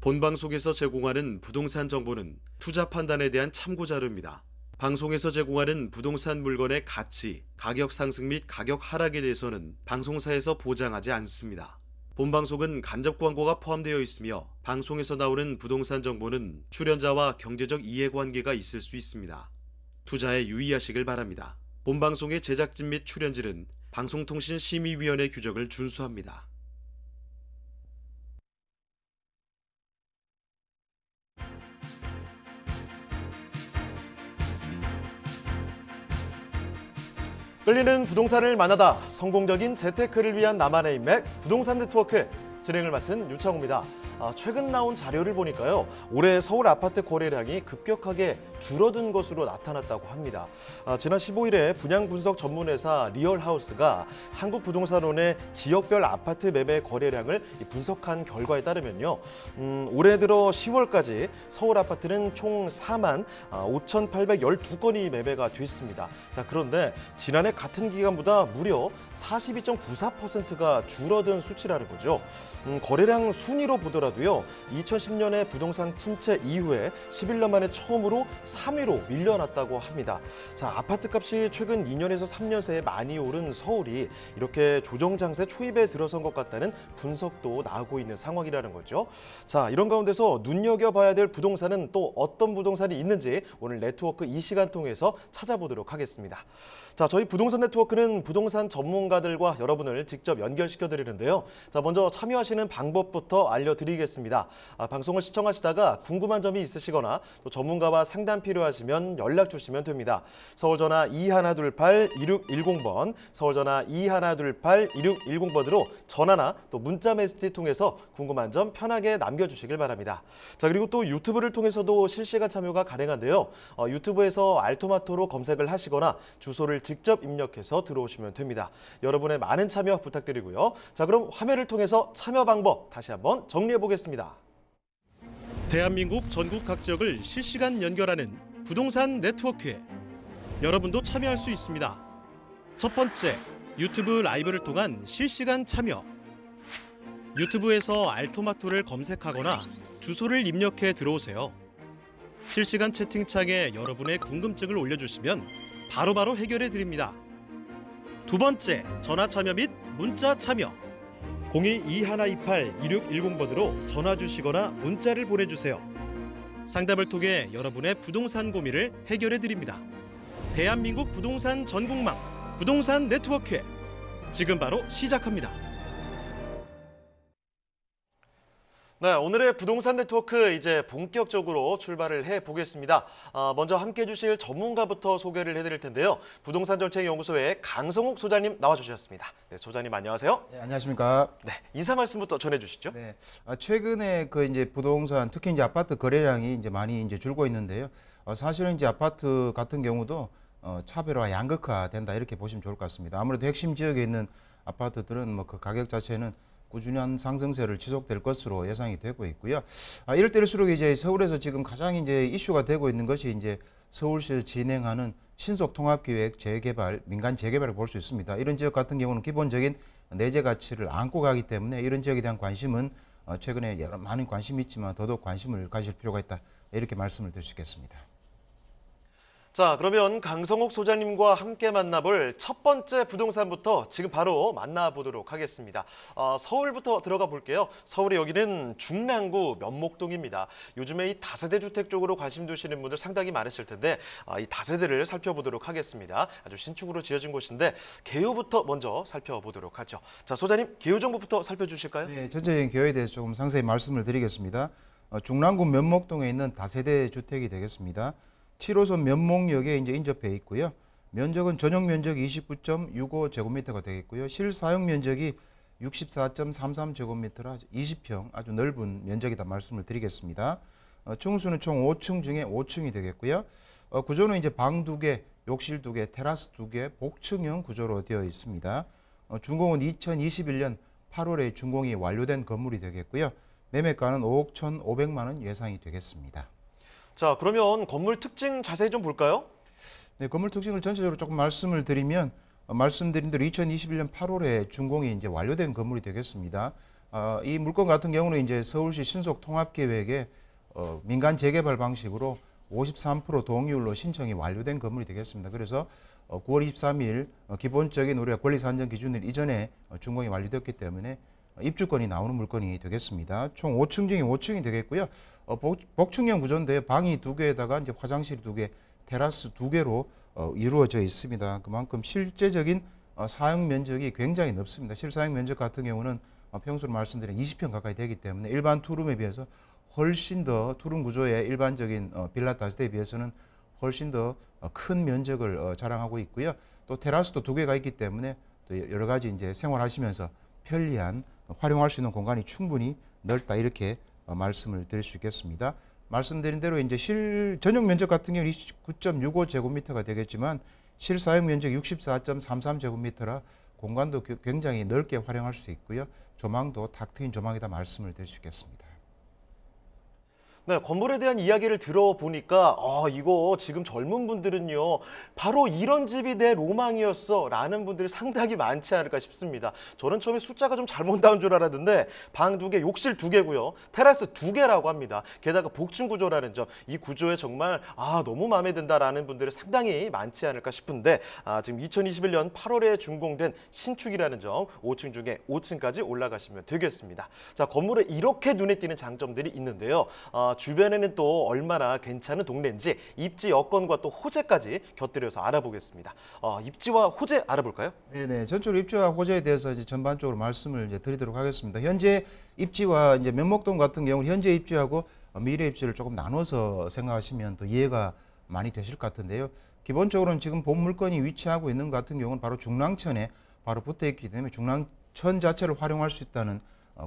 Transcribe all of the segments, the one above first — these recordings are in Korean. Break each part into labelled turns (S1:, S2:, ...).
S1: 본방송에서 제공하는 부동산 정보는 투자 판단에 대한 참고 자료입니다. 방송에서 제공하는 부동산 물건의 가치, 가격 상승 및 가격 하락에 대해서는 방송사에서 보장하지 않습니다. 본방송은 간접 광고가 포함되어 있으며 방송에서 나오는 부동산 정보는 출연자와 경제적 이해관계가 있을 수 있습니다. 투자에 유의하시길 바랍니다. 본방송의 제작진 및 출연진은 방송통신심의위원회 규정을 준수합니다.
S2: 끌리는 부동산을 만나다 성공적인 재테크를 위한 나만의 인맥 부동산 네트워크 진행을 맡은 유창호입니다. 최근 나온 자료를 보니까요. 올해 서울 아파트 거래량이 급격하게 줄어든 것으로 나타났다고 합니다. 지난 15일에 분양 분석 전문회사 리얼하우스가 한국부동산원의 지역별 아파트 매매 거래량을 분석한 결과에 따르면요. 올해 들어 10월까지 서울 아파트는 총 4만 5,812건이 매매가 됐습니다. 그런데 지난해 같은 기간보다 무려 42.94%가 줄어든 수치라는 거죠. 거래량 순위로 보더라도요. 2010년에 부동산 침체 이후에 11년 만에 처음으로 3위로 밀려났다고 합니다. 아파트 값이 최근 2년에서 3년 새에 많이 오른 서울이 이렇게 조정장세 초입에 들어선 것 같다는 분석도 나오고 있는 상황이라는 거죠. 이런 가운데서 눈여겨봐야 될 부동산은 또 어떤 부동산이 있는지 오늘 네트워크 이 시간 통해서 찾아보도록 하겠습니다. 저희 부동산 네트워크는 부동산 전문가들과 여러분을 직접 연결시켜 드리는데요. 먼저 참여하시는 방법부터 알려드리겠습니다. 방송을 시청하시다가 궁금한 점이 있으시거나 또 전문가와 상담 필요하시면 연락 주시면 됩니다. 서울전화 2128-2610번, 서울전화 2128-2610번으로 전화나 또 문자 메시지 통해서 궁금한 점 편하게 남겨주시길 바랍니다. 그리고 또 유튜브를 통해서도 실시간 참여가 가능한데요. 유튜브에서 알토마토로 검색을 하시거나 주소를 직접 입력해서 들어오시면 됩니다. 여러분의 많은 참여 부탁드리고요. 그럼 화면을 통해서 참여 방법 다시 한번 정리해 보겠습니다.
S3: 대한민국 전국 각 지역을 실시간 연결하는 부동산 네트워크에 여러분도 참여할 수 있습니다. 첫 번째, 유튜브 라이브를 통한 실시간 참여. 유튜브에서 알토마토를 검색하거나 주소를 입력해 들어오세요. 실시간 채팅창에 여러분의 궁금증을 올려주시면 바로바로 해결해 드립니다. 두 번째, 전화 참여 및 문자 참여. 02-2128-2610번으로 전화 주시거나 문자를 보내주세요. 상담을 통해 여러분의 부동산 고민을 해결해 드립니다. 대한민국 부동산 전국망 부동산 네트워크 지금 바로 시작합니다.
S2: 오늘의 부동산 네트워크 이제 본격적으로 출발을 해보겠습니다. 먼저 함께해 주실 전문가부터 소개를 해드릴 텐데요. 부동산정책연구소의 강성욱 소장님 나와주셨습니다. 네, 소장님 안녕하세요.
S4: 네, 안녕하십니까.
S2: 네, 인사 말씀부터 전해주시죠.
S4: 네, 최근에 이제 부동산 특히 이제 아파트 거래량이 이제 많이 이제 줄고 있는데요. 사실은 이제 아파트 같은 경우도 차별화 양극화 된다 이렇게 보시면 좋을 것 같습니다. 아무래도 핵심 지역에 있는 아파트들은 그 가격 자체는 꾸준한 상승세를 지속될 것으로 예상이 되고 있고요. 이럴 때일수록 이제 서울에서 지금 가장 이제 이슈가 되고 있는 것이 이제 서울시에서 진행하는 신속 통합기획 재개발, 민간 재개발을 볼 수 있습니다. 이런 지역 같은 경우는 기본적인 내재 가치를 안고 가기 때문에 이런 지역에 대한 관심은 최근에 많은 관심이 있지만 더더욱 관심을 가질 필요가 있다. 이렇게 말씀을 드릴 수 있겠습니다.
S2: 그러면 강성욱 소장님과 함께 만나볼 첫 번째 부동산부터 지금 바로 만나보도록 하겠습니다. 서울부터 들어가 볼게요. 서울의 여기는 중랑구 면목동입니다. 요즘에 이 다세대 주택 쪽으로 관심 두시는 분들 상당히 많으실 텐데 이 다세대를 살펴보도록 하겠습니다. 아주 신축으로 지어진 곳인데 개요부터 먼저 살펴보도록 하죠. 소장님 개요 정보부터 살펴주실까요?
S4: 네, 전체적인 개요에 대해서 조금 상세히 말씀을 드리겠습니다. 중랑구 면목동에 있는 다세대 주택이 되겠습니다. 7호선 면목역에 이제 인접해 있고요. 면적은 전용 면적이 29.65제곱미터가 되겠고요. 실사용 면적이 64.33제곱미터라 20평 아주 넓은 면적이다 말씀을 드리겠습니다. 층수는 총 5층 중에 5층이 되겠고요. 구조는 이제 방 2개, 욕실 2개, 테라스 2개, 복층형 구조로 되어 있습니다. 준공은 2021년 8월에 준공이 완료된 건물이 되겠고요. 매매가는 5억 1,500만 원 예상이 되겠습니다.
S2: 그러면 건물 특징 자세히 좀 볼까요?
S4: 네, 건물 특징을 전체적으로 조금 말씀을 드리면 말씀드린 대로 2021년 8월에 준공이 이제 완료된 건물이 되겠습니다. 이 물건 같은 경우는 이제 서울시 신속 통합 계획에 민간 재개발 방식으로 53% 동의율로 신청이 완료된 건물이 되겠습니다. 그래서 9월 23일 기본적인 우리가 권리 산정 기준일 이전에 준공이 완료됐기 때문에 입주권이 나오는 물건이 되겠습니다. 총 5층 중에 5층이 되겠고요. 복층형 구조인데 방이 2개에다가 이제 화장실 2개, 테라스 2개로 이루어져 있습니다. 그만큼 실제적인 사용 면적이 굉장히 넓습니다. 실사용 면적 같은 경우는 평소로 말씀드린 20평 가까이 되기 때문에 일반 투룸에 비해서 훨씬 더 투룸 구조의 일반적인 빌라 다세대에 비해서는 훨씬 더 큰 면적을 자랑하고 있고요. 또 테라스도 2개가 있기 때문에 또 여러 가지 이제 생활하시면서 편리한 활용할 수 있는 공간이 충분히 넓다 이렇게 말씀을 드릴 수 있겠습니다. 말씀드린 대로 이제 전용 면적 같은 경우는 29.65제곱미터가 되겠지만 실사용 면적 64.33제곱미터라 공간도 굉장히 넓게 활용할 수 있고요. 조망도 탁 트인 조망이다 말씀을 드릴 수 있겠습니다.
S2: 네, 건물에 대한 이야기를 들어보니까 이거 지금 젊은 분들은요 바로 이런 집이 내 로망이었어 라는 분들이 상당히 많지 않을까 싶습니다. 저는 처음에 숫자가 좀 잘못 나온 줄 알았는데 방 2개, 욕실 2개고요. 테라스 2개라고 합니다. 게다가 복층 구조라는 점, 이 구조에 정말 너무 마음에 든다라는 분들이 상당히 많지 않을까 싶은데 지금 2021년 8월에 준공된 신축이라는 점 5층 중에 5층까지 올라가시면 되겠습니다. 자, 건물에 이렇게 눈에 띄는 장점들이 있는데요. 주변에는 또 얼마나 괜찮은 동네인지 입지 여건과 또 호재까지 곁들여서 알아보겠습니다. 입지와 호재 알아볼까요?
S4: 네네. 전체로 입지와 호재에 대해서 이제 전반적으로 말씀을 이제 드리도록 하겠습니다. 현재 입지와 이제 면목동 같은 경우 현재 입지하고 미래 입지를 조금 나눠서 생각하시면 더 이해가 많이 되실 것 같은데요. 기본적으로는 지금 본 물건이 위치하고 있는 것 같은 경우는 바로 중랑천에 바로 붙어 있기 때문에 중랑천 자체를 활용할 수 있다는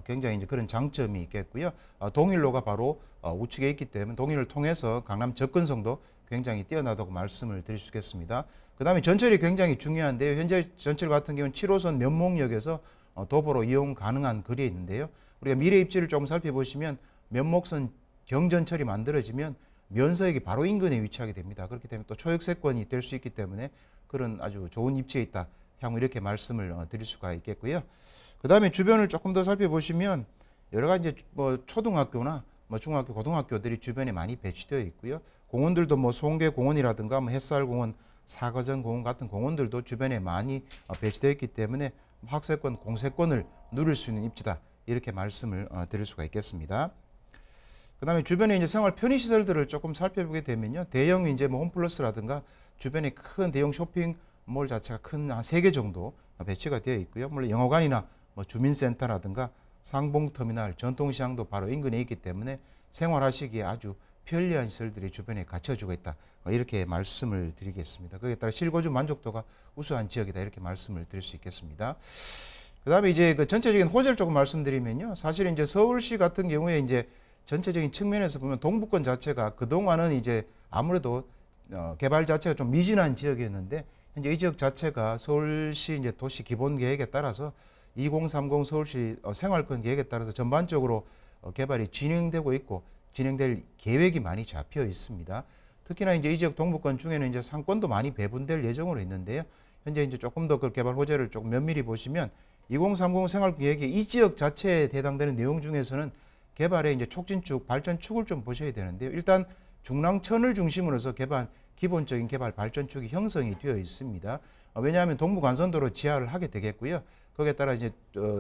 S4: 굉장히 이제 그런 장점이 있겠고요. 동일로가 바로 우측에 있기 때문에 동일을 통해서 강남 접근성도 굉장히 뛰어나다고 말씀을 드릴 수 있겠습니다. 그 다음에 전철이 굉장히 중요한데요. 현재 전철 같은 경우는 7호선 면목역에서 도보로 이용 가능한 거리에 있는데요. 우리가 미래 입지를 조금 살펴보시면 면목선 경전철이 만들어지면 면서역이 바로 인근에 위치하게 됩니다. 그렇기 때문에 또 초역세권이 될 수 있기 때문에 그런 아주 좋은 입지에 있다. 향후 이렇게 말씀을 드릴 수가 있겠고요. 그 다음에 주변을 조금 더 살펴보시면 여러 가지 초등학교나 중학교, 고등학교들이 주변에 많이 배치되어 있고요. 공원들도 송계공원이라든가 햇살공원, 사거전공원 같은 공원들도 주변에 많이 배치되어 있기 때문에 학세권, 공세권을 누릴 수 있는 입지다. 이렇게 말씀을 드릴 수가 있겠습니다. 그 다음에 주변에 이제 생활 편의시설들을 조금 살펴보게 되면요. 대형 이제 홈플러스라든가 주변에 큰 대형 쇼핑몰 자체가 큰 한 3개 정도 배치가 되어 있고요. 물론 영어관이나 주민센터라든가 상봉터미널, 전통시장도 바로 인근에 있기 때문에 생활하시기에 아주 편리한 시설들이 주변에 갖춰지고 있다. 이렇게 말씀을 드리겠습니다. 거기에 따라 실거주 만족도가 우수한 지역이다. 이렇게 말씀을 드릴 수 있겠습니다. 그 다음에 이제 그 전체적인 호재를 조금 말씀드리면요. 사실 이제 서울시 같은 경우에 이제 전체적인 측면에서 보면 동부권 자체가 그동안은 이제 아무래도 개발 자체가 좀 미진한 지역이었는데 현재 이 지역 자체가 서울시 이제 도시 기본 계획에 따라서 2030 서울시 생활권 계획에 따라서 전반적으로 개발이 진행되고 있고 진행될 계획이 많이 잡혀 있습니다. 특히나 이제 이 지역 동부권 중에는 이제 상권도 많이 배분될 예정으로 있는데요. 현재 이제 조금 더 그 개발 호재를 조금 면밀히 보시면 2030 생활권 계획의 이 지역 자체에 해당되는 내용 중에서는 개발의 이제 촉진축, 발전축을 좀 보셔야 되는데요. 일단 중랑천을 중심으로 해서 기본적인 개발 발전축이 형성이 되어 있습니다. 왜냐하면 동부간선도로 지하를 하게 되겠고요. 거기에 따라 이제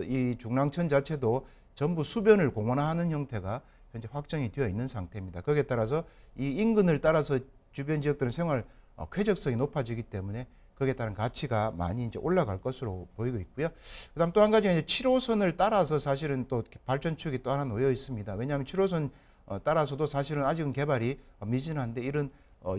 S4: 이 중랑천 자체도 전부 수변을 공원화하는 형태가 현재 확정이 되어 있는 상태입니다. 거기에 따라서 이 인근을 따라서 주변 지역들은 생활 쾌적성이 높아지기 때문에 거기에 따른 가치가 많이 이제 올라갈 것으로 보이고 있고요. 그다음 또 한 가지가 이제 7호선을 따라서 사실은 또 발전축이 또 하나 놓여 있습니다. 왜냐하면 7호선 따라서도 사실은 아직은 개발이 미진한데 이런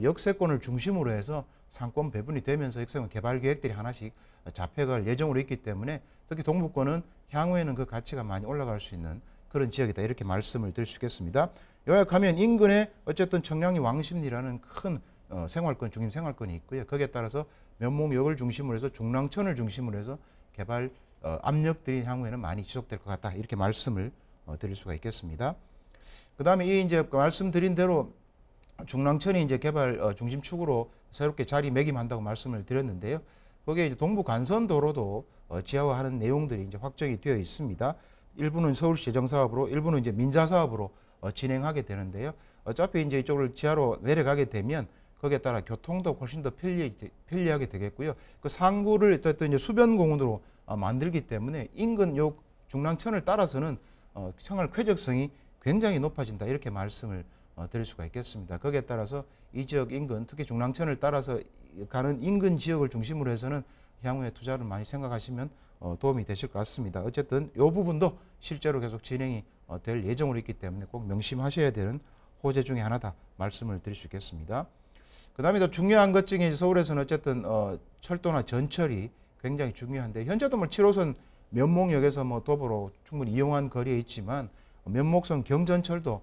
S4: 역세권을 중심으로 해서 상권 배분이 되면서 역세권 개발 계획들이 하나씩 잡혀갈 예정으로 있기 때문에 특히 동부권은 향후에는 그 가치가 많이 올라갈 수 있는 그런 지역이다. 이렇게 말씀을 드릴 수 있겠습니다. 요약하면 인근에 어쨌든 청량리 왕십리라는 큰 생활권, 중심 생활권이 있고요. 거기에 따라서 면목역을 중심으로 해서 중랑천을 중심으로 해서 개발 압력들이 향후에는 많이 지속될 것 같다. 이렇게 말씀을 드릴 수가 있겠습니다. 그 다음에 이 이제 말씀드린 대로 중랑천이 이제 개발 중심축으로 새롭게 자리매김한다고 말씀을 드렸는데요. 거기에 이제 동부 간선도로도 지하화하는 내용들이 이제 확정이 되어 있습니다. 일부는 서울시 재정 사업으로, 일부는 이제 민자 사업으로 진행하게 되는데요. 어차피 이제 이쪽을 지하로 내려가게 되면 거기에 따라 교통도 훨씬 더 편리하게 되겠고요. 그 상구를 어쨌든 이제 수변 공원으로 만들기 때문에 인근 요 중랑천을 따라서는 생활 쾌적성이 굉장히 높아진다, 이렇게 말씀을 드릴 수가 있겠습니다. 거기에 따라서 이 지역 인근, 특히 중랑천을 따라서 가는 인근 지역을 중심으로 해서는 향후에 투자를 많이 생각하시면 도움이 되실 것 같습니다. 어쨌든 이 부분도 실제로 계속 진행이 될 예정으로 있기 때문에 꼭 명심하셔야 되는 호재 중에 하나다 말씀을 드릴 수 있겠습니다. 그 다음에 더 중요한 것 중에 서울에서는 어쨌든 철도나 전철이 굉장히 중요한데, 현재도 뭐 7호선 면목역에서 뭐 도보로 충분히 이용한 거리에 있지만 면목선 경전철도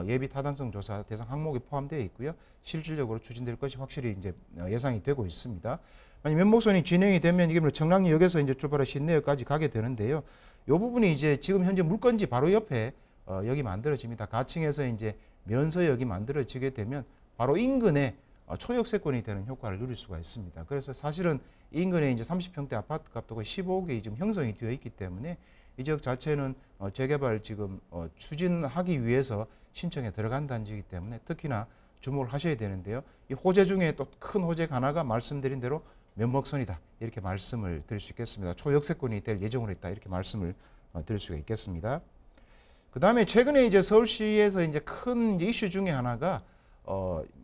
S4: 예비 타당성 조사 대상 항목에 포함되어 있고요. 실질적으로 추진될 것이 확실히 이제 예상이 되고 있습니다. 만약 면목선이 진행이 되면 이게 청량리역에서 이제 출발해 신내역까지 가게 되는데요. 이 부분이 이제 지금 현재 물건지 바로 옆에 역이 만들어집니다. 가칭에서 이제 면서역이 만들어지게 되면 바로 인근에 초역세권이 되는 효과를 누릴 수가 있습니다. 그래서 사실은 인근에 이제 30평대 아파트 값도 거의 15억이 지금 형성이 되어 있기 때문에 이 지역 자체는 재개발 지금 추진하기 위해서 신청에 들어간 단지이기 때문에 특히나 주목을 하셔야 되는데요. 이 호재 중에 또 큰 호재가 하나가 말씀드린 대로 면목선이다, 이렇게 말씀을 드릴 수 있겠습니다. 초역세권이 될 예정으로 있다, 이렇게 말씀을 드릴 수가 있겠습니다. 그 다음에 최근에 이제 서울시에서 이제 큰 이슈 중에 하나가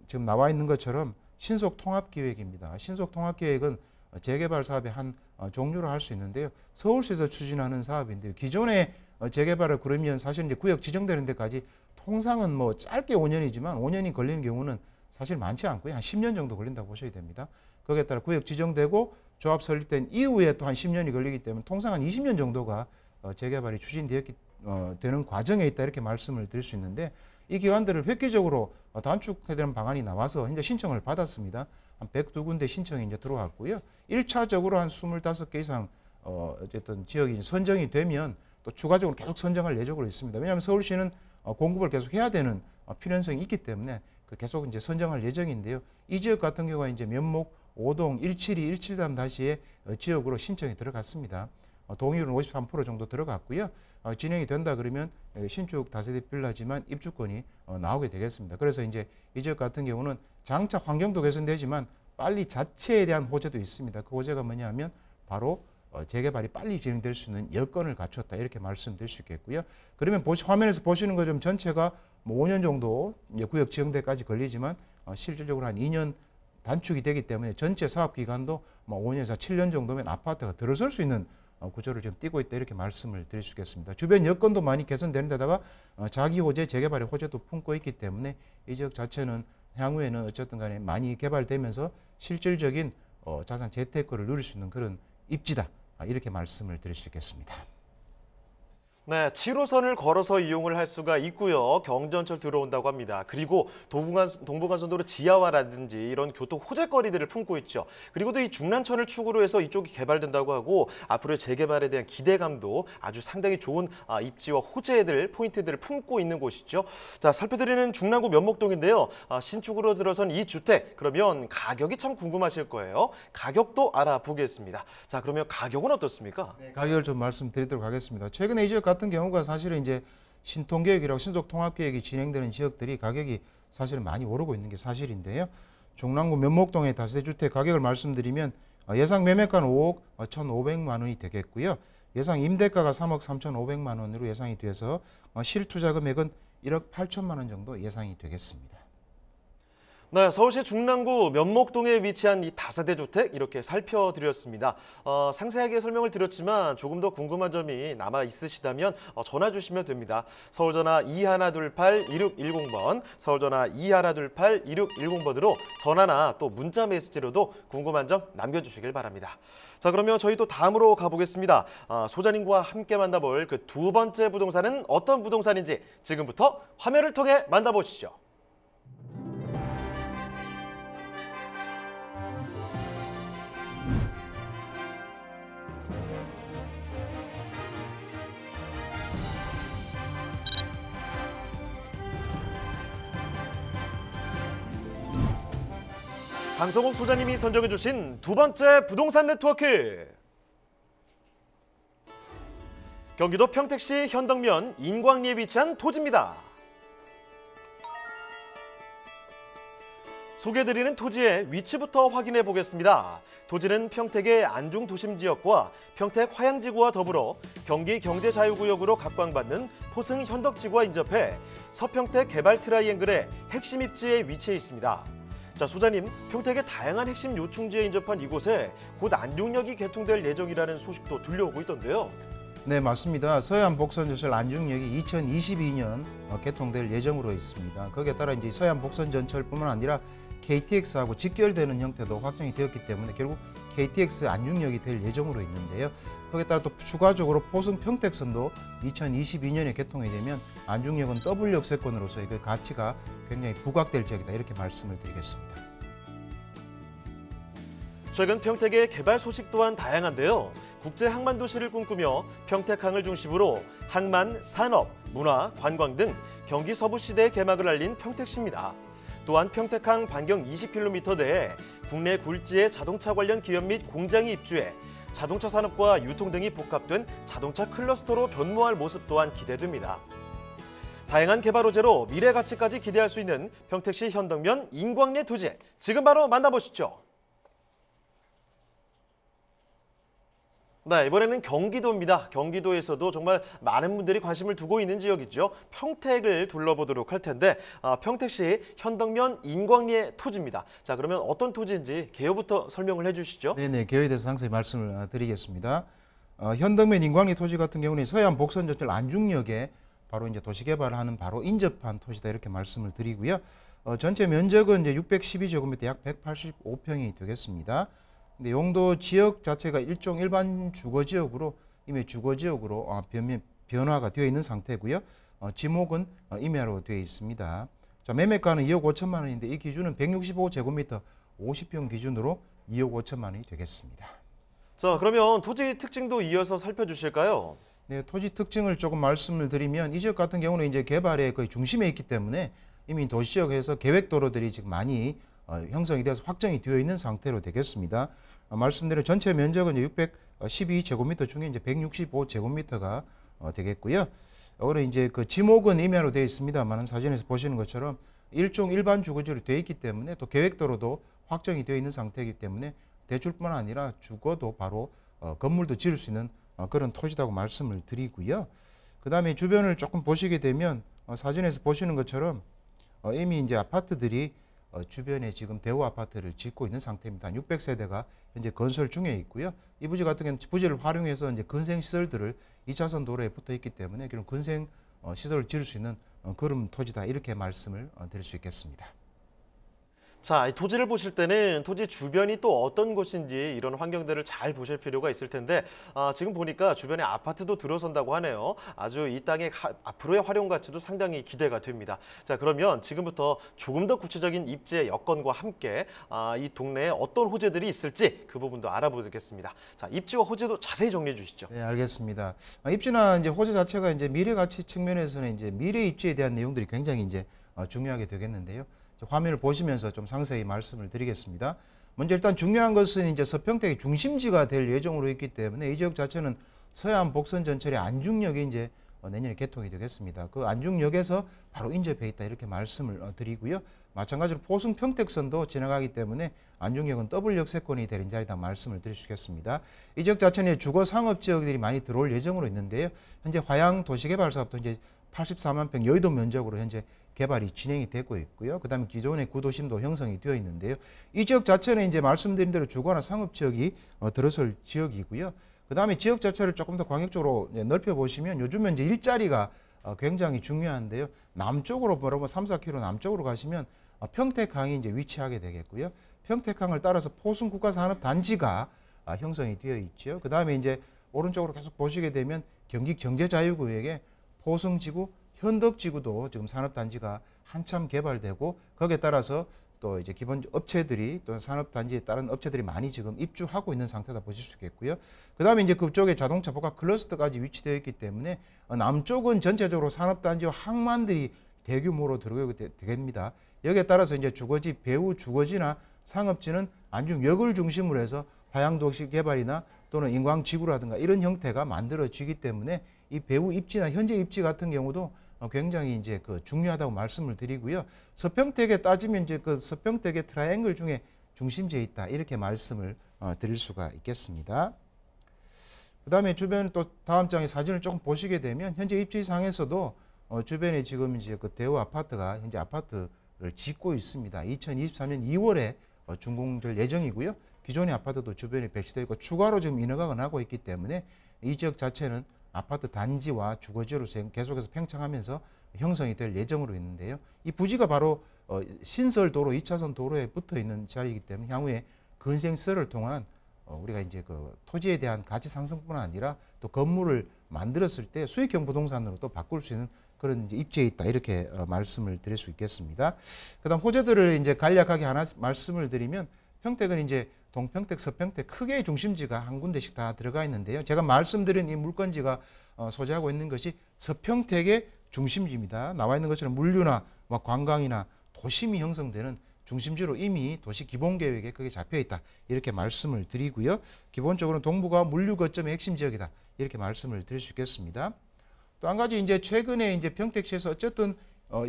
S4: 지금 나와 있는 것처럼 신속통합기획입니다. 신속통합기획은 재개발 사업의 한 종류로 할 수 있는데요. 서울시에서 추진하는 사업인데요. 기존에 재개발을 그러면 사실 이제 구역 지정되는 데까지 통상은 뭐 짧게 5년이지만 5년이 걸리는 경우는 사실 많지 않고요. 한 10년 정도 걸린다고 보셔야 됩니다. 거기에 따라 구역 지정되고 조합 설립된 이후에 또 한 10년이 걸리기 때문에 통상 한 20년 정도가 재개발이 추진되는 과정에 있다, 이렇게 말씀을 드릴 수 있는데, 이 기관들을 획기적으로 단축해야 되는 방안이 나와서 현재 신청을 받았습니다. 한 102군데 신청이 이제 들어왔고요. 1차적으로 한 25개 이상 어쨌든 지역이 선정이 되면 또 추가적으로 계속 선정할 예정으로 있습니다. 왜냐하면 서울시는 공급을 계속 해야 되는 필연성이 있기 때문에 계속 이제 선정할 예정인데요. 이 지역 같은 경우가 이제 면목 5동 172, 173-의 지역으로 신청이 들어갔습니다. 동의율은 53% 정도 들어갔고요. 진행이 된다 그러면 신축 다세대 빌라지만 입주권이 나오게 되겠습니다. 그래서 이제 이 지역 같은 경우는 장차 환경도 개선되지만 빨리 자체에 대한 호재도 있습니다. 그 호재가 뭐냐면 바로 재개발이 빨리 진행될 수 있는 여건을 갖췄다, 이렇게 말씀드릴 수 있겠고요. 그러면 화면에서 보시는 것처럼 전체가 뭐 5년 정도 이제 구역 지정대까지 걸리지만 실질적으로 한 2년 단축이 되기 때문에 전체 사업 기간도 뭐 5년에서 7년 정도면 아파트가 들어설 수 있는 구조를 지금 띄고 있다, 이렇게 말씀을 드릴 수 있겠습니다. 주변 여건도 많이 개선되는 데다가 자기 호재, 재개발의 호재도 품고 있기 때문에 이 지역 자체는 향후에는 어쨌든 간에 많이 개발되면서 실질적인 자산 재테크를 누릴 수 있는 그런 입지다, 이렇게 말씀을 드릴 수 있겠습니다.
S2: 네, 7호선을 걸어서 이용을 할 수가 있고요. 경전철 들어온다고 합니다. 그리고 동부간선도로 지하화라든지 이런 교통 호재거리들을 품고 있죠. 그리고 또 이 중랑천을 축으로 해서 이쪽이 개발된다고 하고 앞으로의 재개발에 대한 기대감도 아주 상당히 좋은 입지와 호재들, 포인트들을 품고 있는 곳이죠. 자, 살펴드리는 중랑구 면목동인데요. 신축으로 들어선 이 주택, 그러면 가격이 참 궁금하실 거예요. 가격도 알아보겠습니다. 자, 그러면 가격은 어떻습니까?
S4: 네, 가격을 좀 말씀드리도록 하겠습니다. 최근에 이 지역 같은 경우가 사실은 이제 신통계획이라고 신속통합계획이 진행되는 지역들이 가격이 사실은 많이 오르고 있는 게 사실인데요. 중랑구 면목동의 다세대 주택 가격을 말씀드리면 예상 매매가는 5억 1,500만 원이 되겠고요. 예상 임대가가 3억 3,500만 원으로 예상이 돼서 실투자 금액은 1억 8천만 원 정도 예상이 되겠습니다.
S2: 네, 서울시 중랑구 면목동에 위치한 이 다세대 주택 이렇게 살펴드렸습니다. 상세하게 설명을 드렸지만 조금 더 궁금한 점이 남아 있으시다면 전화 주시면 됩니다. 서울전화 2128-2610번, 서울전화 2128-2610번으로 전화나 또 문자 메시지로도 궁금한 점 남겨주시길 바랍니다. 자, 그러면 저희 또 다음으로 가보겠습니다. 소장님과 함께 만나볼 그 두 번째 부동산은 어떤 부동산인지 지금부터 화면을 통해 만나보시죠. 방성욱 소장님이 선정해 주신 두 번째 부동산 네트워크. 경기도 평택시 현덕면 인광리에 위치한 토지입니다. 소개해드리는 토지의 위치부터 확인해 보겠습니다. 토지는 평택의 안중도심지역과 평택 화양지구와 더불어 경기경제자유구역으로 각광받는 포승 현덕지구와 인접해 서평택 개발 트라이앵글의 핵심 입지에 위치해 있습니다. 자, 소장님, 평택의 다양한 핵심 요충지에 인접한 이곳에 곧 안중역이 개통될 예정이라는 소식도 들려오고 있던데요.
S4: 네, 맞습니다. 서해안 복선전철 안중역이 2022년 개통될 예정으로 있습니다. 거기에 따라 이제 서해안 복선전철뿐만 아니라 KTX하고 직결되는 형태도 확정이 되었기 때문에 결국 KTX 안중역이 될 예정으로 있는데요. 거기에 따라 또 추가적으로 포승 평택선도 2022년에 개통이 되면 안중역은 더블 역세권으로서의 그 가치가 굉장히 부각될 지역이다, 이렇게 말씀을 드리겠습니다.
S2: 최근 평택의 개발 소식 또한 다양한데요. 국제 항만 도시를 꿈꾸며 평택항을 중심으로 항만, 산업, 문화, 관광 등 경기 서부 시대의 개막을 알린 평택시입니다. 또한 평택항 반경 20km 내에 국내 굴지의 자동차 관련 기업 및 공장이 입주해 자동차 산업과 유통 등이 복합된 자동차 클러스터로 변모할 모습 또한 기대됩니다. 다양한 개발 호재로 미래 가치까지 기대할 수 있는 평택시 현덕면 인광리 토지, 지금 바로 만나보시죠. 네, 이번에는 경기도입니다. 경기도에서도 정말 많은 분들이 관심을 두고 있는 지역이죠. 평택을 둘러보도록 할 텐데 평택시 현덕면 인광리의 토지입니다. 자, 그러면 어떤 토지인지 개요부터 설명을 해주시죠.
S4: 네네, 개요에 대해서 상세히 말씀을 드리겠습니다. 현덕면 인광리 토지 같은 경우는 서해안 복선전철 안중역에 바로 이제 도시개발을 하는 바로 인접한 토지다, 이렇게 말씀을 드리고요. 전체 면적은 이제 612제곱미터 약 185평이 되겠습니다. 근데 용도 지역 자체가 일종 일반 주거지역으로 이미 주거지역으로 변화가 되어 있는 상태고요. 지목은 임야로 되어 있습니다. 자, 매매가는 2억 5천만 원인데 이 기준은 165제곱미터 50평 기준으로 2억 5천만 원이 되겠습니다.
S2: 자, 그러면 토지 특징도 이어서 살펴주실까요?
S4: 네, 토지 특징을 조금 말씀을 드리면 이 지역 같은 경우는 이제 개발의 거의 중심에 있기 때문에 이미 도시지역에서 계획도로들이 지금 많이 형성이 돼서 확정이 되어 있는 상태로 되겠습니다. 말씀드린 전체 면적은 612제곱미터 중에 이제 165제곱미터가 되겠고요. 오늘 이제 그 지목은 임야로 되어 있습니다만 사진에서 보시는 것처럼 일종 일반 주거지로 되어 있기 때문에 또 계획도로도 확정이 되어 있는 상태이기 때문에 대출뿐만 아니라 주거도 바로 건물도 지을 수 있는 그런 토지라고 말씀을 드리고요. 그 다음에 주변을 조금 보시게 되면 사진에서 보시는 것처럼 이미 이제 아파트들이 주변에 지금 대우 아파트를 짓고 있는 상태입니다. 600세대가 현재 건설 중에 있고요. 이 부지 같은 경우는 부지를 활용해서 이제 근생 시설들을 2차선 도로에 붙어 있기 때문에 그런 근생 시설을 지을 수 있는 그런 토지다, 이렇게 말씀을 드릴 수 있겠습니다.
S2: 자, 이 토지를 보실 때는 토지 주변이 또 어떤 곳인지 이런 환경들을 잘 보실 필요가 있을 텐데 지금 보니까 주변에 아파트도 들어선다고 하네요. 아주 이 땅의 앞으로의 활용 가치도 상당히 기대가 됩니다. 자, 그러면 지금부터 조금 더 구체적인 입지의 여건과 함께 이 동네에 어떤 호재들이 있을지 그 부분도 알아보겠습니다. 자, 입지와 호재도 자세히 정리해 주시죠.
S4: 네, 알겠습니다. 입지나 이제 호재 자체가 이제 미래 가치 측면에서는 이제 미래 입지에 대한 내용들이 굉장히 이제 중요하게 되겠는데요. 화면을 보시면서 좀 상세히 말씀을 드리겠습니다. 먼저 일단 중요한 것은 이제 서평택의 중심지가 될 예정으로 있기 때문에 이 지역 자체는 서해안 복선 전철의 안중역이 이제 내년에 개통이 되겠습니다. 그 안중역에서 바로 인접해 있다, 이렇게 말씀을 드리고요. 마찬가지로 포승 평택선도 지나가기 때문에 안중역은 더블 역세권이 될 자리다 말씀을 드릴 수 있겠습니다. 이 지역 자체는 주거 상업 지역들이 많이 들어올 예정으로 있는데요. 현재 화양 도시개발 사업도 이제 84만 평 여의도 면적으로 현재 개발이 진행이 되고 있고요. 그다음에 기존의 구도심도 형성이 되어 있는데요. 이 지역 자체는 이제 말씀드린 대로 주거나 상업 지역이 들어설 지역이고요. 그다음에 지역 자체를 조금 더 광역적으로 넓혀 보시면 요즘은 이제 일자리가 굉장히 중요한데요. 남쪽으로 뭐라고 3, 4km 남쪽으로 가시면 평택항이 이제 위치하게 되겠고요. 평택항을 따라서 포승 국가산업단지가 형성이 되어 있죠. 그다음에 이제 오른쪽으로 계속 보시게 되면 경기 경제자유구역에 포승지구, 현덕지구도 지금 산업단지가 한참 개발되고 거기에 따라서 또 이제 기본 업체들이 또 산업단지에 따른 업체들이 많이 지금 입주하고 있는 상태다 보실 수 있겠고요. 그다음에 이제 그쪽에 자동차 복합 클러스터까지 위치되어 있기 때문에 남쪽은 전체적으로 산업단지와 항만들이 대규모로 들어오게 됩니다. 여기에 따라서 이제 주거지, 배후 주거지나 상업지는 안중역을 중심으로 해서 화양도시 개발이나 또는 인광지구라든가 이런 형태가 만들어지기 때문에 이 배후 입지나 현재 입지 같은 경우도 굉장히 이제 그 중요하다고 말씀을 드리고요. 서평택에 따지면 이제 그 서평택의 트라이앵글 중에 중심지에 있다 이렇게 말씀을 드릴 수가 있겠습니다. 그다음에 주변 또 다음 장의 사진을 조금 보시게 되면 현재 입지상에서도 주변에 지금 이제 그 대우 아파트가 현재 아파트를 짓고 있습니다. 2023년 2월에 준공될 예정이고요. 기존의 아파트도 주변에 배치되어 있고 추가로 지금 인허가가 나고 있기 때문에 이 지역 자체는 아파트 단지와 주거지로 계속해서 팽창하면서 형성이 될 예정으로 있는데요. 이 부지가 바로 신설도로 2차선 도로에 붙어 있는 자리이기 때문에 향후에 건설을 통한 우리가 이제 그 토지에 대한 가치 상승뿐만 아니라 또 건물을 만들었을 때 수익형 부동산으로 또 바꿀 수 있는 그런 이제 입지에 있다 이렇게 말씀을 드릴 수 있겠습니다. 그다음 호재들을 이제 간략하게 하나 말씀을 드리면 평택은 이제 동평택, 서평택 크게 중심지가 한 군데씩 다 들어가 있는데요. 제가 말씀드린 이 물건지가 소재하고 있는 것이 서평택의 중심지입니다. 나와 있는 것처럼 물류나 관광이나 도심이 형성되는 중심지로 이미 도시 기본계획에 그게 잡혀 있다 이렇게 말씀을 드리고요. 기본적으로 동부가 물류 거점의 핵심 지역이다 이렇게 말씀을 드릴 수 있겠습니다. 또 한 가지 이제 최근에 이제 평택시에서 어쨌든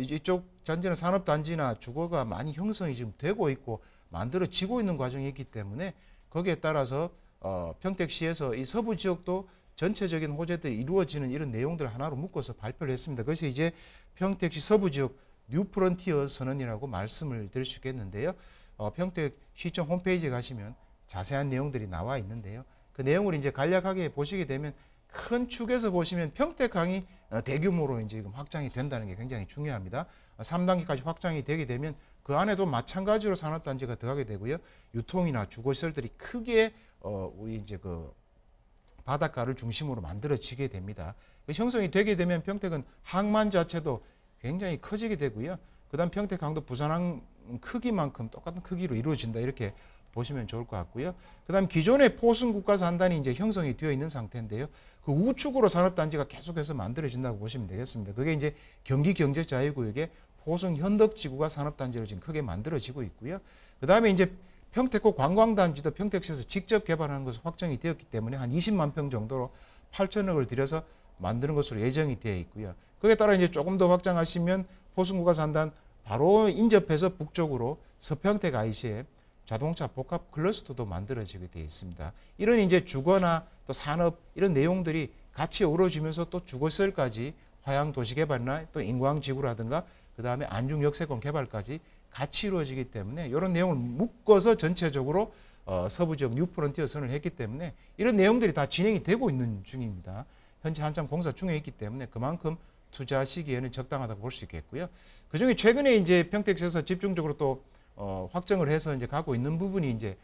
S4: 이쪽 단지는 산업단지나 주거가 많이 형성이 지금 되고 있고 만들어지고 있는 과정이 있기 때문에 거기에 따라서 평택시에서 이 서부 지역도 전체적인 호재들이 이루어지는 이런 내용들을 하나로 묶어서 발표를 했습니다. 그래서 이제 평택시 서부 지역 뉴프론티어 선언이라고 말씀을 드릴 수 있겠는데요. 평택시청 홈페이지에 가시면 자세한 내용들이 나와 있는데요. 그 내용을 이제 간략하게 보시게 되면 큰 축에서 보시면 평택항이 대규모로 이제 지금 확장이 된다는 게 굉장히 중요합니다. 3단계까지 확장이 되게 되면 그 안에도 마찬가지로 산업단지가 들어가게 되고요. 유통이나 주거시설들이 크게 우리 이제 그 바닷가를 중심으로 만들어지게 됩니다. 형성이 되게 되면 평택은 항만 자체도 굉장히 커지게 되고요. 그다음 평택항도 부산항 크기만큼 똑같은 크기로 이루어진다 이렇게 보시면 좋을 것 같고요. 그다음 기존의 포승 국가산단이 이제 형성이 되어 있는 상태인데요. 그 우측으로 산업단지가 계속해서 만들어진다고 보시면 되겠습니다. 그게 이제 경기경제자유구역의 포승 현덕지구가 산업단지로 지금 크게 만들어지고 있고요. 그다음에 이제 평택구 관광단지도 평택시에서 직접 개발하는 것으로 확정이 되었기 때문에 한 20만 평 정도로 8천억을 들여서 만드는 것으로 예정이 되어 있고요. 거기에 따라 이제 조금 더 확장하시면 포승국가산단 바로 인접해서 북쪽으로 서평택 IC에 자동차 복합 클러스터도 만들어지게 되어 있습니다. 이런 이제 주거나 또 산업 이런 내용들이 같이 어우러지면서 또 주거시설까지 화양 도시개발이나 또 인광지구라든가 그 다음에 안중역세권 개발까지 같이 이루어지기 때문에 이런 내용을 묶어서 전체적으로 서부 지역 뉴프론티어 선을 했기 때문에 이런 내용들이 다 진행이 되고 있는 중입니다. 현재 한참 공사 중에 있기 때문에 그만큼 투자 시기에는 적당하다고 볼 수 있겠고요. 그중에 최근에 이제 평택시에서 집중적으로 또 확정을 해서 이제 가고 있는 부분이 이제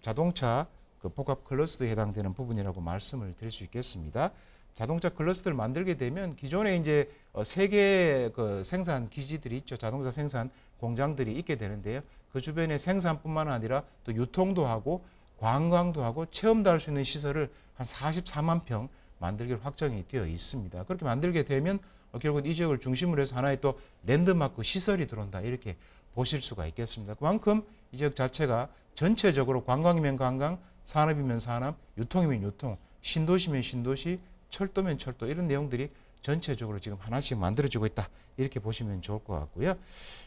S4: 자동차 그 복합 클러스터에 해당되는 부분이라고 말씀을 드릴 수 있겠습니다. 자동차 클러스터를 만들게 되면 기존에 이제 세 개의 그 생산 기지들이 있죠. 자동차 생산 공장들이 있게 되는데요. 그 주변에 생산뿐만 아니라 또 유통도 하고 관광도 하고 체험도 할 수 있는 시설을 한 44만 평 만들기로 확정이 되어 있습니다. 그렇게 만들게 되면 결국은 이 지역을 중심으로 해서 하나의 또 랜드마크 시설이 들어온다 이렇게 보실 수가 있겠습니다. 그만큼 이 지역 자체가 전체적으로 관광이면 관광, 산업이면 산업, 유통이면 유통, 신도시면 신도시, 철도면 철도 이런 내용들이 전체적으로 지금 하나씩 만들어지고 있다 이렇게 보시면 좋을 것 같고요.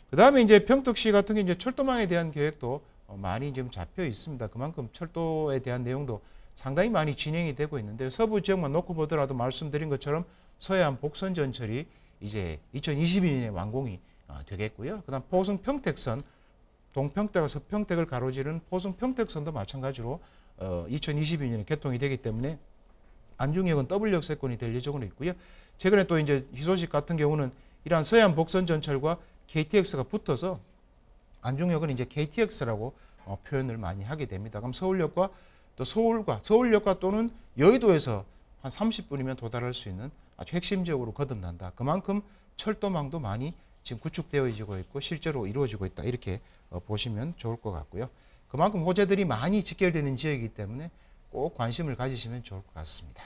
S4: 그 다음에 이제 평택시 같은 게 이제 철도망에 대한 계획도 많이 지금 잡혀 있습니다. 그만큼 철도에 대한 내용도 상당히 많이 진행이 되고 있는데 서부 지역만 놓고 보더라도 말씀드린 것처럼 서해안 복선 전철이 이제 2022년에 완공이 되겠고요. 그다음 포승 평택선 동평택과 서평택을 가로지르는 포승 평택선도 마찬가지로 2022년에 개통이 되기 때문에 안중역은 더블 역세권이 될 예정으로 있고요. 최근에 또 이제 희소식 같은 경우는 이러한 서해안 복선 전철과 KTX가 붙어서 안중역은 이제 KTX라고 표현을 많이 하게 됩니다. 그럼 서울역과 또 서울역과 또는 여의도에서 한 30분이면 도달할 수 있는 아주 핵심 지역으로 거듭난다. 그만큼 철도망도 많이 지금 구축되어지고 있고 실제로 이루어지고 있다. 이렇게 보시면 좋을 것 같고요. 그만큼 호재들이 많이 직결되는 지역이기 때문에 꼭 관심을 가지시면 좋을 것 같습니다.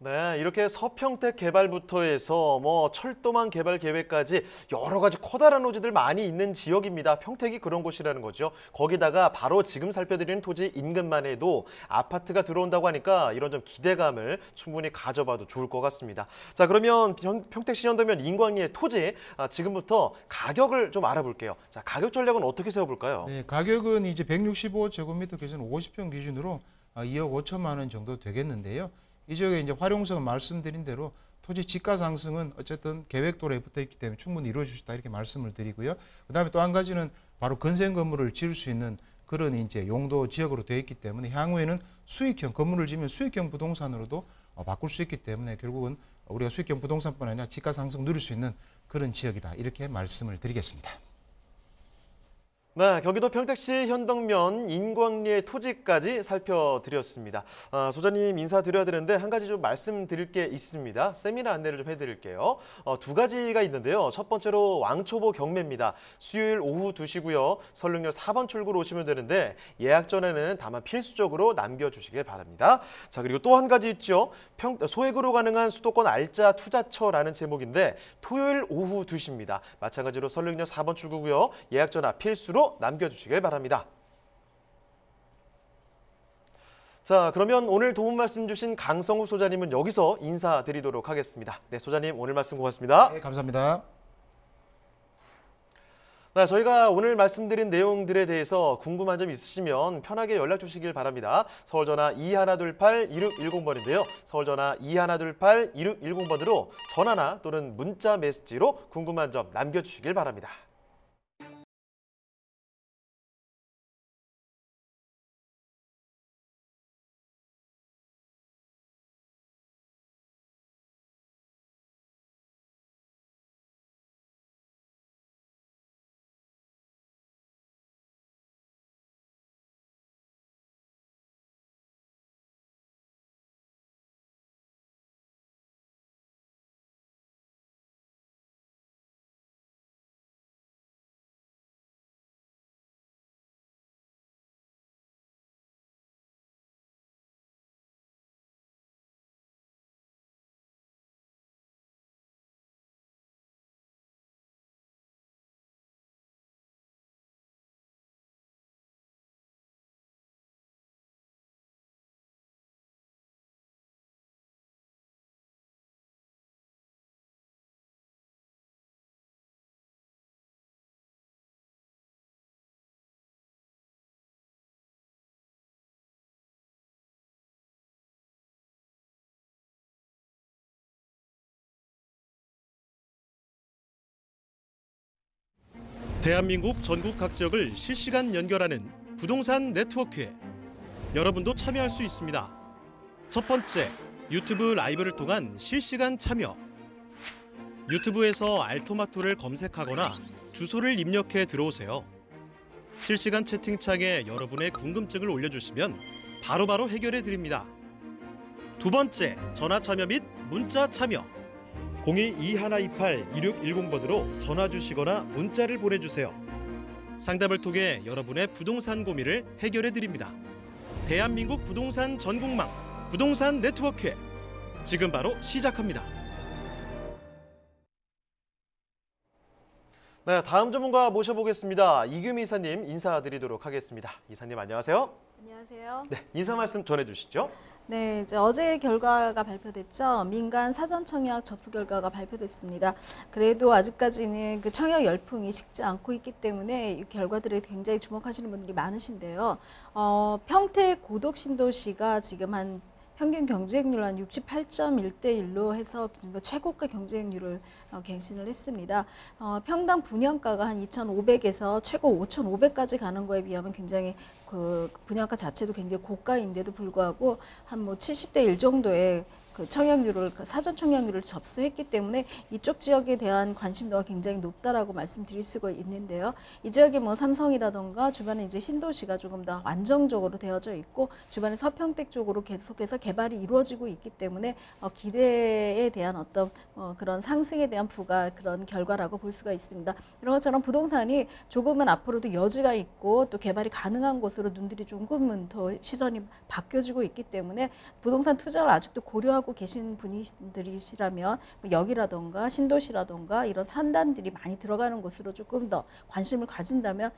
S2: 네, 이렇게 서평택 개발부터 해서 철도망 개발 계획까지 여러 가지 커다란 노지들 많이 있는 지역입니다. 평택이 그런 곳이라는 거죠. 거기다가 바로 지금 살펴드리는 토지 인근만 해도 아파트가 들어온다고 하니까 이런 좀 기대감을 충분히 가져봐도 좋을 것 같습니다. 자, 그러면 평택 신현도면 인광리의 토지 지금부터 가격을 좀 알아볼게요. 자, 가격 전략은 어떻게 세워볼까요?
S4: 네, 가격은 이제 165제곱미터 기준 50평 기준으로 2억 5천만 원 정도 되겠는데요. 이 지역에 이제 활용성은 말씀드린 대로 토지 지가 상승은 어쨌든 계획도로에 붙어 있기 때문에 충분히 이루어질 수 있다 이렇게 말씀을 드리고요. 그다음에 또 한 가지는 바로 건설 건물을 지을 수 있는 그런 이제 용도 지역으로 되어 있기 때문에 향후에는 수익형 건물을 지으면 수익형 부동산으로도 바꿀 수 있기 때문에 결국은 우리가 수익형 부동산뿐 아니라 지가 상승 누릴 수 있는 그런 지역이다 이렇게 말씀을 드리겠습니다.
S2: 네, 경기도 평택시 현덕면 인광리의 토지까지 살펴드렸습니다. 소장님 인사드려야 되는데 한 가지 좀 말씀드릴 게 있습니다. 세미나 안내를 좀 해드릴게요. 두 가지가 있는데요. 첫 번째로 왕초보 경매입니다. 수요일 오후 2시고요. 설릉역 4번 출구로 오시면 되는데 예약 전에는 다만 필수적으로 남겨주시길 바랍니다. 자, 그리고 또 한 가지 있죠. 소액으로 가능한 수도권 알짜 투자처라는 제목인데 토요일 오후 2시입니다. 마찬가지로 설릉역 4번 출구고요. 예약 전화 필수로 남겨주시길 바랍니다. 자, 그러면 오늘 도움 말씀 주신 강성우 소장님은 여기서 인사드리도록 하겠습니다. 네, 소장님 오늘 말씀 고맙습니다.
S4: 네, 감사합니다.
S2: 네, 저희가 오늘 말씀드린 내용들에 대해서 궁금한 점 있으시면 편하게 연락 주시길 바랍니다. 서울전화 2128-2610번인데요. 서울전화 2128-2610번으로 전화나 또는 문자 메시지로 궁금한 점 남겨주시길 바랍니다.
S3: 대한민국 전국 각 지역을 실시간 연결하는 부동산 네트워크에 여러분도 참여할 수 있습니다. 첫 번째, 유튜브 라이브를 통한 실시간 참여. 유튜브에서 알토마토를 검색하거나 주소를 입력해 들어오세요. 실시간 채팅창에 여러분의 궁금증을 올려주시면 바로바로 해결해 드립니다. 두 번째, 전화 참여 및 문자 참여. 02-2128-2610번으로 전화 주시거나 문자를 보내주세요. 상담을 통해 여러분의 부동산 고민을 해결해 드립니다. 대한민국 부동산 전국망 부동산 네트워크에 지금 바로 시작합니다.
S2: 네, 다음 전문가 모셔보겠습니다. 이규미 이사님 인사드리도록 하겠습니다. 이사님 안녕하세요.
S5: 안녕하세요.
S2: 네, 인사 말씀 전해주시죠.
S5: 네, 이제 어제 결과가 발표됐죠. 민간 사전 청약 접수 결과가 발표됐습니다. 그래도 아직까지는 그 청약 열풍이 식지 않고 있기 때문에 이 결과들에 굉장히 주목하시는 분들이 많으신데요. 평택 고덕 신도시가 지금 한 평균 경쟁률 한 68.1대1로 해서 최고가 경쟁률을 갱신을 했습니다. 평당 분양가가 한 2,500에서 최고 5,500까지 가는 거에 비하면 굉장히 그 분양가 자체도 굉장히 고가인데도 불구하고 한 70대 1 정도의 그 청약률을 사전 청약률을 접수했기 때문에 이쪽 지역에 대한 관심도가 굉장히 높다라고 말씀드릴 수가 있는데요. 이 지역에 삼성이라던가 주변에 이제 신도시가 조금 더 안정적으로 되어져 있고 주변에 서평택 쪽으로 계속해서 개발이 이루어지고 있기 때문에 기대에 대한 어떤 그런 상승에 대한 부가 그런 결과라고 볼 수가 있습니다. 이런 것처럼 부동산이 조금은 앞으로도 여지가 있고 또 개발이 가능한 곳으로 눈들이 조금은 더 시선이 바뀌어지고 있기 때문에 부동산 투자를 아직도 고려하고 거주하고 계신 분들이시라면 뭐 역이라던가 신도시라던가 이런 산단들이 많이 들어가는 곳으로 조금 더 관심을 가진다면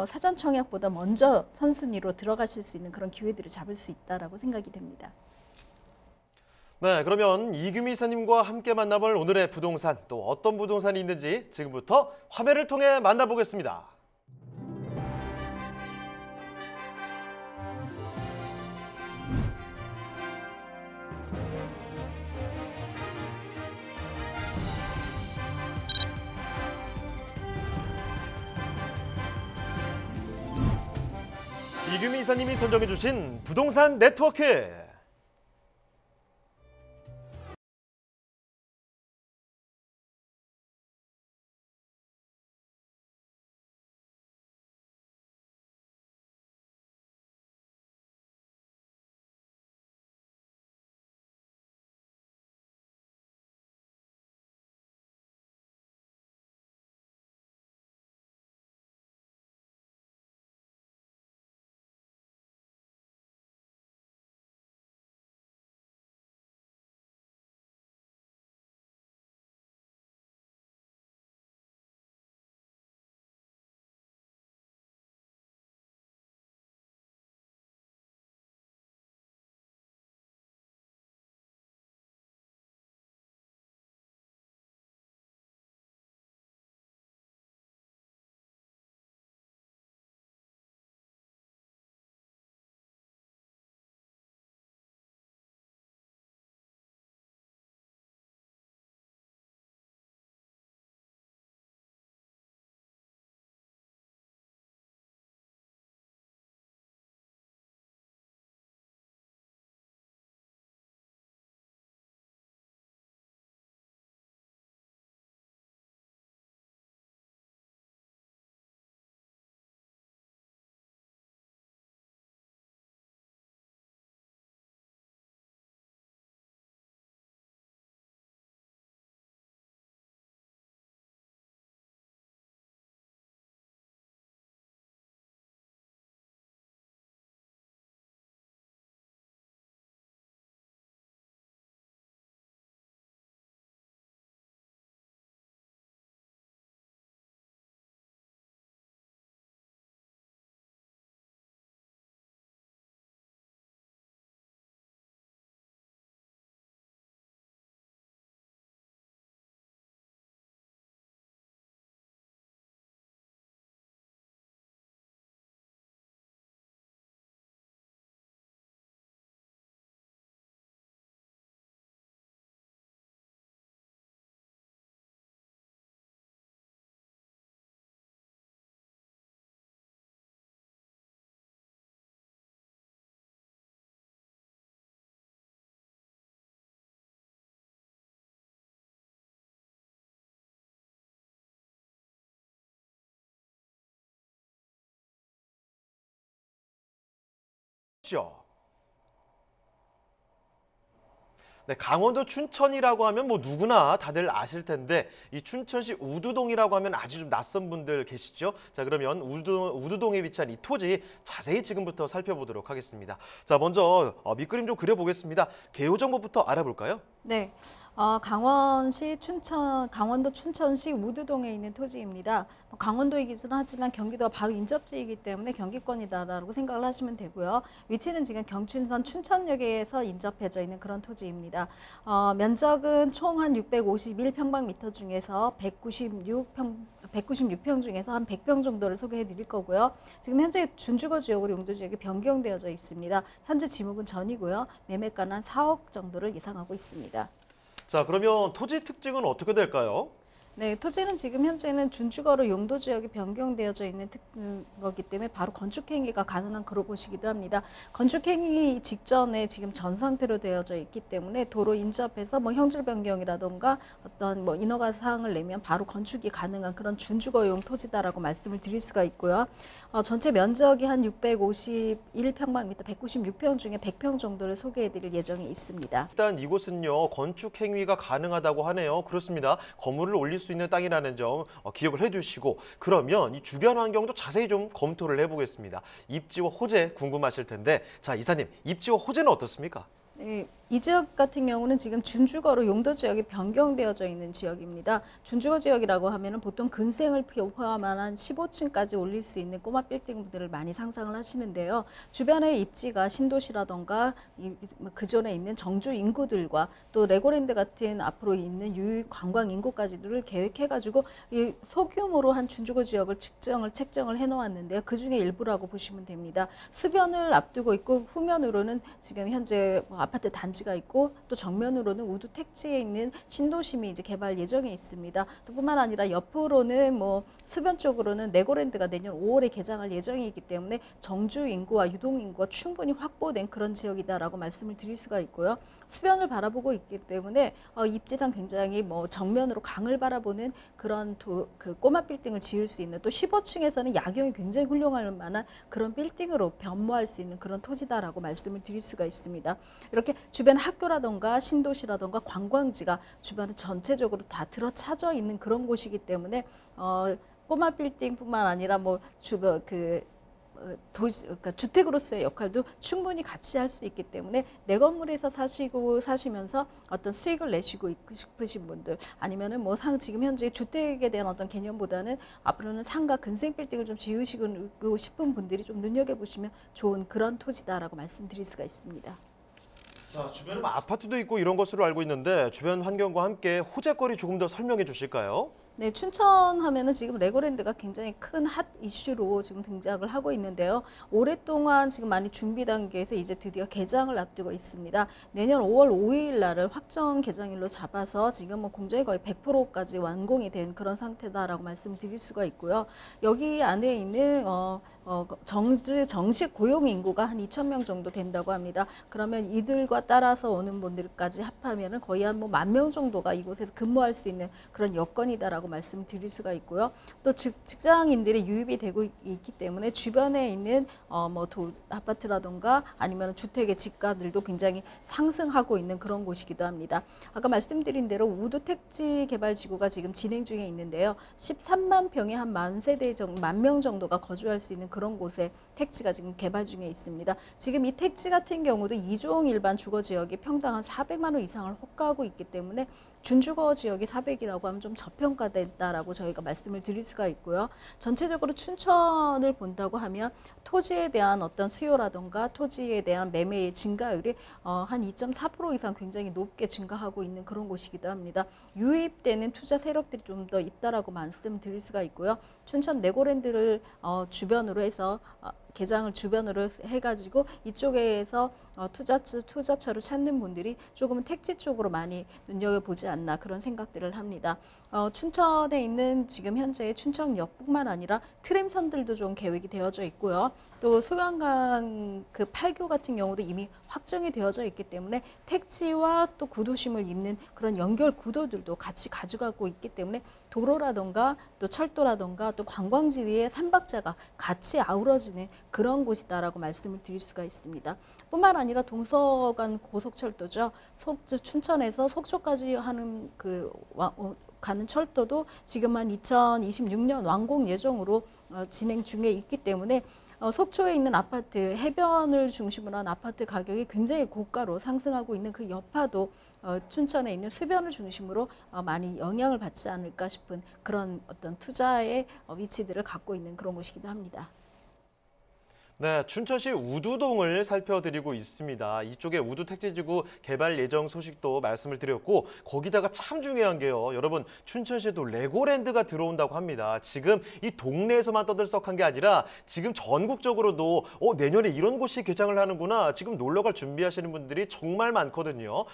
S5: 사전 청약보다 먼저 선순위로 들어가실 수 있는 그런 기회들을 잡을 수 있다라고 생각이 됩니다.
S2: 네, 그러면 이규미 이사님과 함께 만나볼 오늘의 부동산, 또 어떤 부동산이 있는지 지금부터 화면을 통해 만나보겠습니다. 이규미 이사님이 선정해주신 부동산 네트워크. 네, 강원도 춘천이라고 하면 뭐 누구나 다들 아실 텐데 이 춘천시 우두동이라고 하면 아주 좀 낯선 분들 계시죠? 자, 그러면 우두동에 위치한 이 토지 자세히 지금부터 살펴보도록 하겠습니다. 자, 먼저 밑그림 좀 그려보겠습니다. 개요 정보부터 알아볼까요?
S5: 네. 강원도 춘천시 우두동에 있는 토지입니다. 강원도이기는 하지만 경기도와 바로 인접지이기 때문에 경기권이다라고 생각을 하시면 되고요. 위치는 지금 경춘선 춘천역에서 인접해져 있는 그런 토지입니다. 면적은 총 한 651평방미터 중에서 196평 중에서 한 100평 정도를 소개해 드릴 거고요. 지금 현재 준주거 지역으로 용도 지역이 변경되어져 있습니다. 현재 지목은 전이고요. 매매가는 한 4억 정도를 예상하고 있습니다.
S2: 자, 그러면 토지 특징은 어떻게 될까요?
S5: 네, 토지는 지금 현재는 준주거로 용도 지역이 변경되어져 있는 거기 때문에 바로 건축 행위가 가능한 그런 곳이기도 합니다. 건축 행위 직전에 지금 전 상태로 되어져 있기 때문에 도로 인접해서 뭐 형질 변경이라던가 어떤 뭐 인허가 사항을 내면 바로 건축이 가능한 그런 준주거용 토지다라고 말씀을 드릴 수가 있고요. 전체 면적이 한 651평방미터 196평 중에 100평 정도를 소개해 드릴 예정이 있습니다.
S2: 일단 이곳은요, 건축 행위가 가능하다고 하네요. 그렇습니다. 건물을 올릴 수 있는 땅이라는 점 기억을 해두시고, 그러면 이 주변 환경도 자세히 좀 검토를 해보겠습니다. 입지와 호재 궁금하실 텐데, 자, 이사님, 입지와 호재는 어떻습니까?
S5: 네, 이 지역 같은 경우는 지금 준주거로 용도 지역이 변경되어져 있는 지역입니다. 준주거 지역이라고 하면은 보통 근생을 포함한 한 15층까지 올릴 수 있는 꼬마 빌딩들을 많이 상상을 하시는데요. 주변의 입지가 신도시라던가 그전에 있는 정주 인구들과 또 레고랜드 같은 앞으로 있는 유입 관광 인구까지를 계획해가지고 이 소규모로 한 준주거 지역을 책정을 해놓았는데요. 그 중에 일부라고 보시면 됩니다. 수변을 앞두고 있고 후면으로는 지금 현재 아파트 단지가 있고 또 정면으로는 우두 택지에 있는 신도심이 이제 개발 예정에 있습니다. 또 뿐만 아니라 옆으로는 뭐 수변 쪽으로는 레고랜드가 내년 5월에 개장할 예정이기 때문에 정주 인구와 유동 인구가 충분히 확보된 그런 지역이다라고 말씀을 드릴 수가 있고요. 수변을 바라보고 있기 때문에 입지상 굉장히 뭐 정면으로 강을 바라보는 그런 그 꼬마 빌딩을 지을 수 있는 또 15층에서는 야경이 굉장히 훌륭할 만한 그런 빌딩으로 변모할 수 있는 그런 토지다라고 말씀을 드릴 수가 있습니다. 이렇게 주변 학교라던가 신도시라던가 관광지가 주변에 전체적으로 다 들어차져 있는 그런 곳이기 때문에 꼬마 빌딩뿐만 아니라 뭐 주변 그러니까 주택으로서의 역할도 충분히 같이 할 수 있기 때문에 내 건물에서 사시면서 어떤 수익을 내시고 있고 싶으신 분들 아니면은 뭐 지금 현재 주택에 대한 어떤 개념보다는 앞으로는 상가 근생 빌딩을 좀 지으시고 싶은 분들이 좀 눈여겨보시면 좋은 그런 토지다라고 말씀드릴 수가 있습니다.
S2: 자, 주변에 뭐 아파트도 있고 이런 것으로 알고 있는데 주변 환경과 함께 호재거리 조금 더 설명해 주실까요?
S5: 네, 춘천 하면은 지금 레고랜드가 굉장히 큰 핫 이슈로 지금 등장을 하고 있는데요. 오랫동안 지금 많이 준비 단계에서 이제 드디어 개장을 앞두고 있습니다. 내년 5월 5일 날을 확정 개장일로 잡아서 지금 뭐 공정이 거의 100%까지 완공이 된 그런 상태다라고 말씀드릴 수가 있고요. 여기 안에 있는 정식 고용 인구가 한 2,000명 정도 된다고 합니다. 그러면 이들과 따라서 오는 분들까지 합하면은 거의 한 뭐 10,000명 정도가 이곳에서 근무할 수 있는 그런 여건이다라고 말씀드릴 수가 있고요. 또 직장인들이 유입이 되고 있기 때문에 주변에 있는 아파트라던가 아니면 주택의 지가들도 굉장히 상승하고 있는 그런 곳이기도 합니다. 아까 말씀드린 대로 우두 택지 개발 지구가 지금 진행 중에 있는데요. 13만 평에 한 10,000명 정도가 거주할 수 있는 그런 곳에 택지가 지금 개발 중에 있습니다. 지금 이 택지 같은 경우도 2종 일반 주거 지역이 평당 한 400만 원 이상을 호가하고 있기 때문에 준주거 지역이 400이라고 하면 좀 저평가됐다라고 저희가 말씀을 드릴 수가 있고요. 전체적으로 춘천을 본다고 하면 토지에 대한 어떤 수요라던가 토지에 대한 매매의 증가율이 한 2.4% 이상 굉장히 높게 증가하고 있는 그런 곳이기도 합니다. 유입되는 투자 세력들이 좀 더 있다라고 말씀드릴 수가 있고요. 춘천 레고랜드를 주변으로 해서 개장을 주변으로 해가지고 이쪽에서 투자처를 찾는 분들이 조금은 택지 쪽으로 많이 눈여겨보지 않나 그런 생각들을 합니다. 춘천에 있는 지금 현재 춘천역뿐만 아니라 트램선들도 좀 계획이 되어져 있고요. 또 소양강 그 8교 같은 경우도 이미 확정이 되어져 있기 때문에 택지와 또 구도심을 잇는 그런 연결 구도들도 같이 가져가고 있기 때문에 도로라던가 또 철도라던가 또 관광지의 삼박자가 같이 아우러지는 그런 곳이다라고 말씀을 드릴 수가 있습니다. 뿐만 아니라 동서간 고속철도죠. 춘천에서 속초까지 하는 가는 철도도 지금 한 2026년 완공 예정으로 진행 중에 있기 때문에 속초에 있는 아파트, 해변을 중심으로 한 아파트 가격이 굉장히 고가로 상승하고 있는 그 여파도 춘천에 있는 수변을 중심으로 많이 영향을 받지 않을까 싶은 그런 어떤 투자의 위치들을 갖고 있는 그런 곳이기도 합니다.
S2: 네, 춘천시 우두동을 살펴드리고 있습니다. 이쪽에 우두 택지지구 개발 예정 소식도 말씀을 드렸고 거기다가 참 중요한 게요. 여러분 춘천시에도 레고랜드가 들어온다고 합니다. 지금 이 동네에서만 떠들썩한 게 아니라 지금 전국적으로도 내년에 이런 곳이 개장을 하는구나. 지금 놀러갈 준비하시는 분들이 정말 많거든요.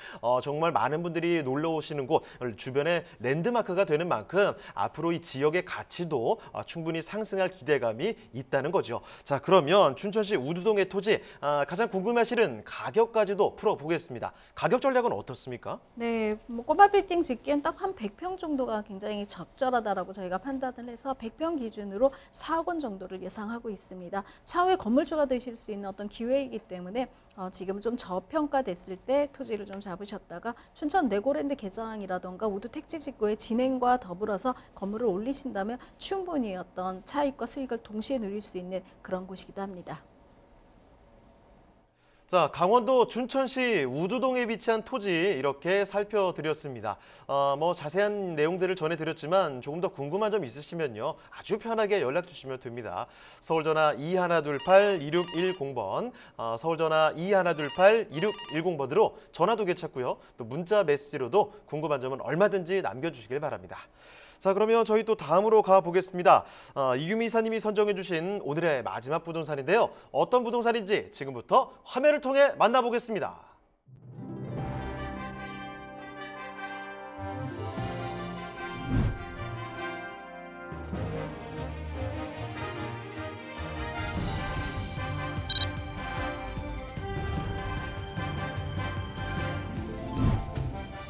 S2: 정말 많은 분들이 놀러 오시는 곳 주변에 랜드마크가 되는 만큼 앞으로 이 지역의 가치도 충분히 상승할 기대감이 있다는 거죠. 자, 그러면 춘천시 우두동의 토지 가장 궁금하시는 가격까지도 풀어보겠습니다. 가격 전략은 어떻습니까?
S5: 네, 뭐 꼬마 빌딩 짓기엔 딱 한 100평 정도가 굉장히 적절하다라고 저희가 판단을 해서 100평 기준으로 4억 원 정도를 예상하고 있습니다. 차후에 건물주가 되실 수 있는 어떤 기회이기 때문에 지금 좀 저평가됐을 때 토지를 좀 잡으셨다가 춘천 레고랜드 개장이라던가 우두 택지 짓고의 진행과 더불어서 건물을 올리신다면 충분히 어떤 차익과 수익을 동시에 누릴 수 있는 그런 곳이기도 합니다.
S2: 자, 강원도 춘천시 우두동에 위치한 토지 이렇게 살펴드렸습니다. 뭐 자세한 내용들을 전해드렸지만 조금 더 궁금한 점 있으시면요. 아주 편하게 연락 주시면 됩니다. 서울전화 2128-2610번, 서울전화 2128-2610번으로 전화도 괜찮고요. 또 문자 메시지로도 궁금한 점은 얼마든지 남겨주시길 바랍니다. 자, 그러면 저희 또 다음으로 가보겠습니다. 이규미 이사님이 선정해 주신 오늘의 마지막 부동산인데요. 어떤 부동산인지 지금부터 화면을 통해 만나보겠습니다.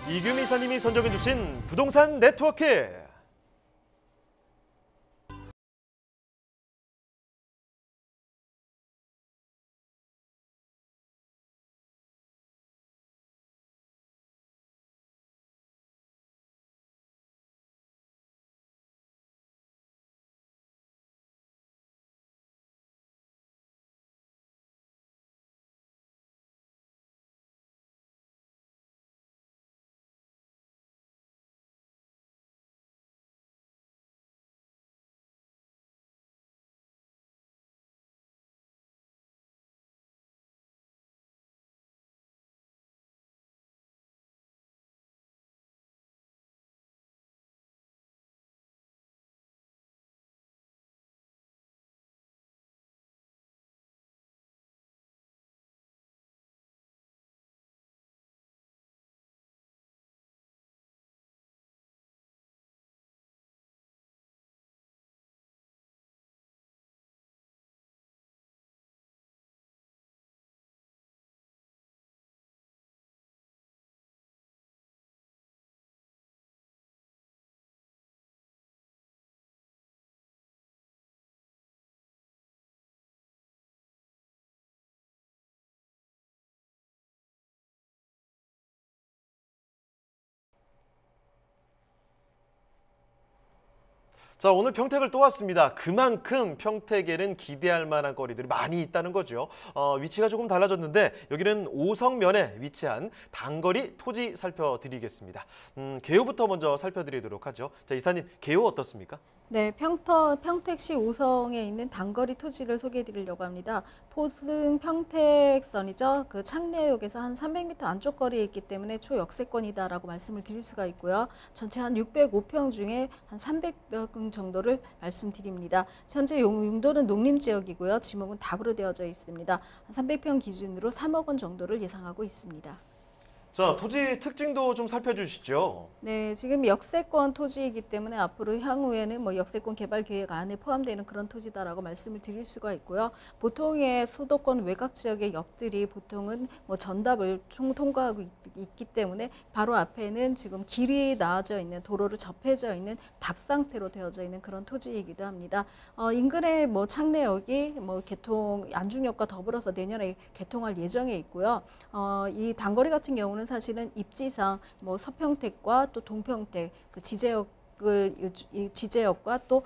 S2: 이규미 이사님이 선정해 주신 부동산 네트워크. 자, 오늘 평택을 또 왔습니다. 그만큼 평택에는 기대할 만한 거리들이 많이 있다는 거죠. 위치가 조금 달라졌는데 여기는 오성면에 위치한 단거리 토지 살펴드리겠습니다. 개요부터 먼저 살펴드리도록 하죠. 자, 이사님, 개요 어떻습니까?
S5: 네, 평택시 오성에 있는 단거리 토지를 소개해 드리려고 합니다. 포승 평택선이죠. 그 창내역에서 한 300m 안쪽 거리에 있기 때문에 초역세권이다라고 말씀을 드릴 수가 있고요. 전체 한 605평 중에 한 300평 정도를 말씀드립니다. 현재 용도는 농림지역이고요. 지목은 답으로 되어져 있습니다. 한 300평 기준으로 3억 원 정도를 예상하고 있습니다.
S2: 자, 토지 특징도 좀 살펴주시죠.
S5: 네, 지금 역세권 토지이기 때문에 앞으로 향후에는 뭐 역세권 개발 계획 안에 포함되는 그런 토지다라고 말씀을 드릴 수가 있고요. 보통의 수도권 외곽 지역의 역들이 보통은 뭐 전답을 통과하고 있기 때문에 바로 앞에는 지금 길이 나아져 있는 도로를 접해져 있는 답 상태로 되어져 있는 그런 토지이기도 합니다. 인근의 뭐 창내역이 뭐 개통 안중역과 더불어서 내년에 개통할 예정에 있고요. 이 단거리 같은 경우는 사실은 입지상 뭐 서평택과 또 동평택 그 지제역과 또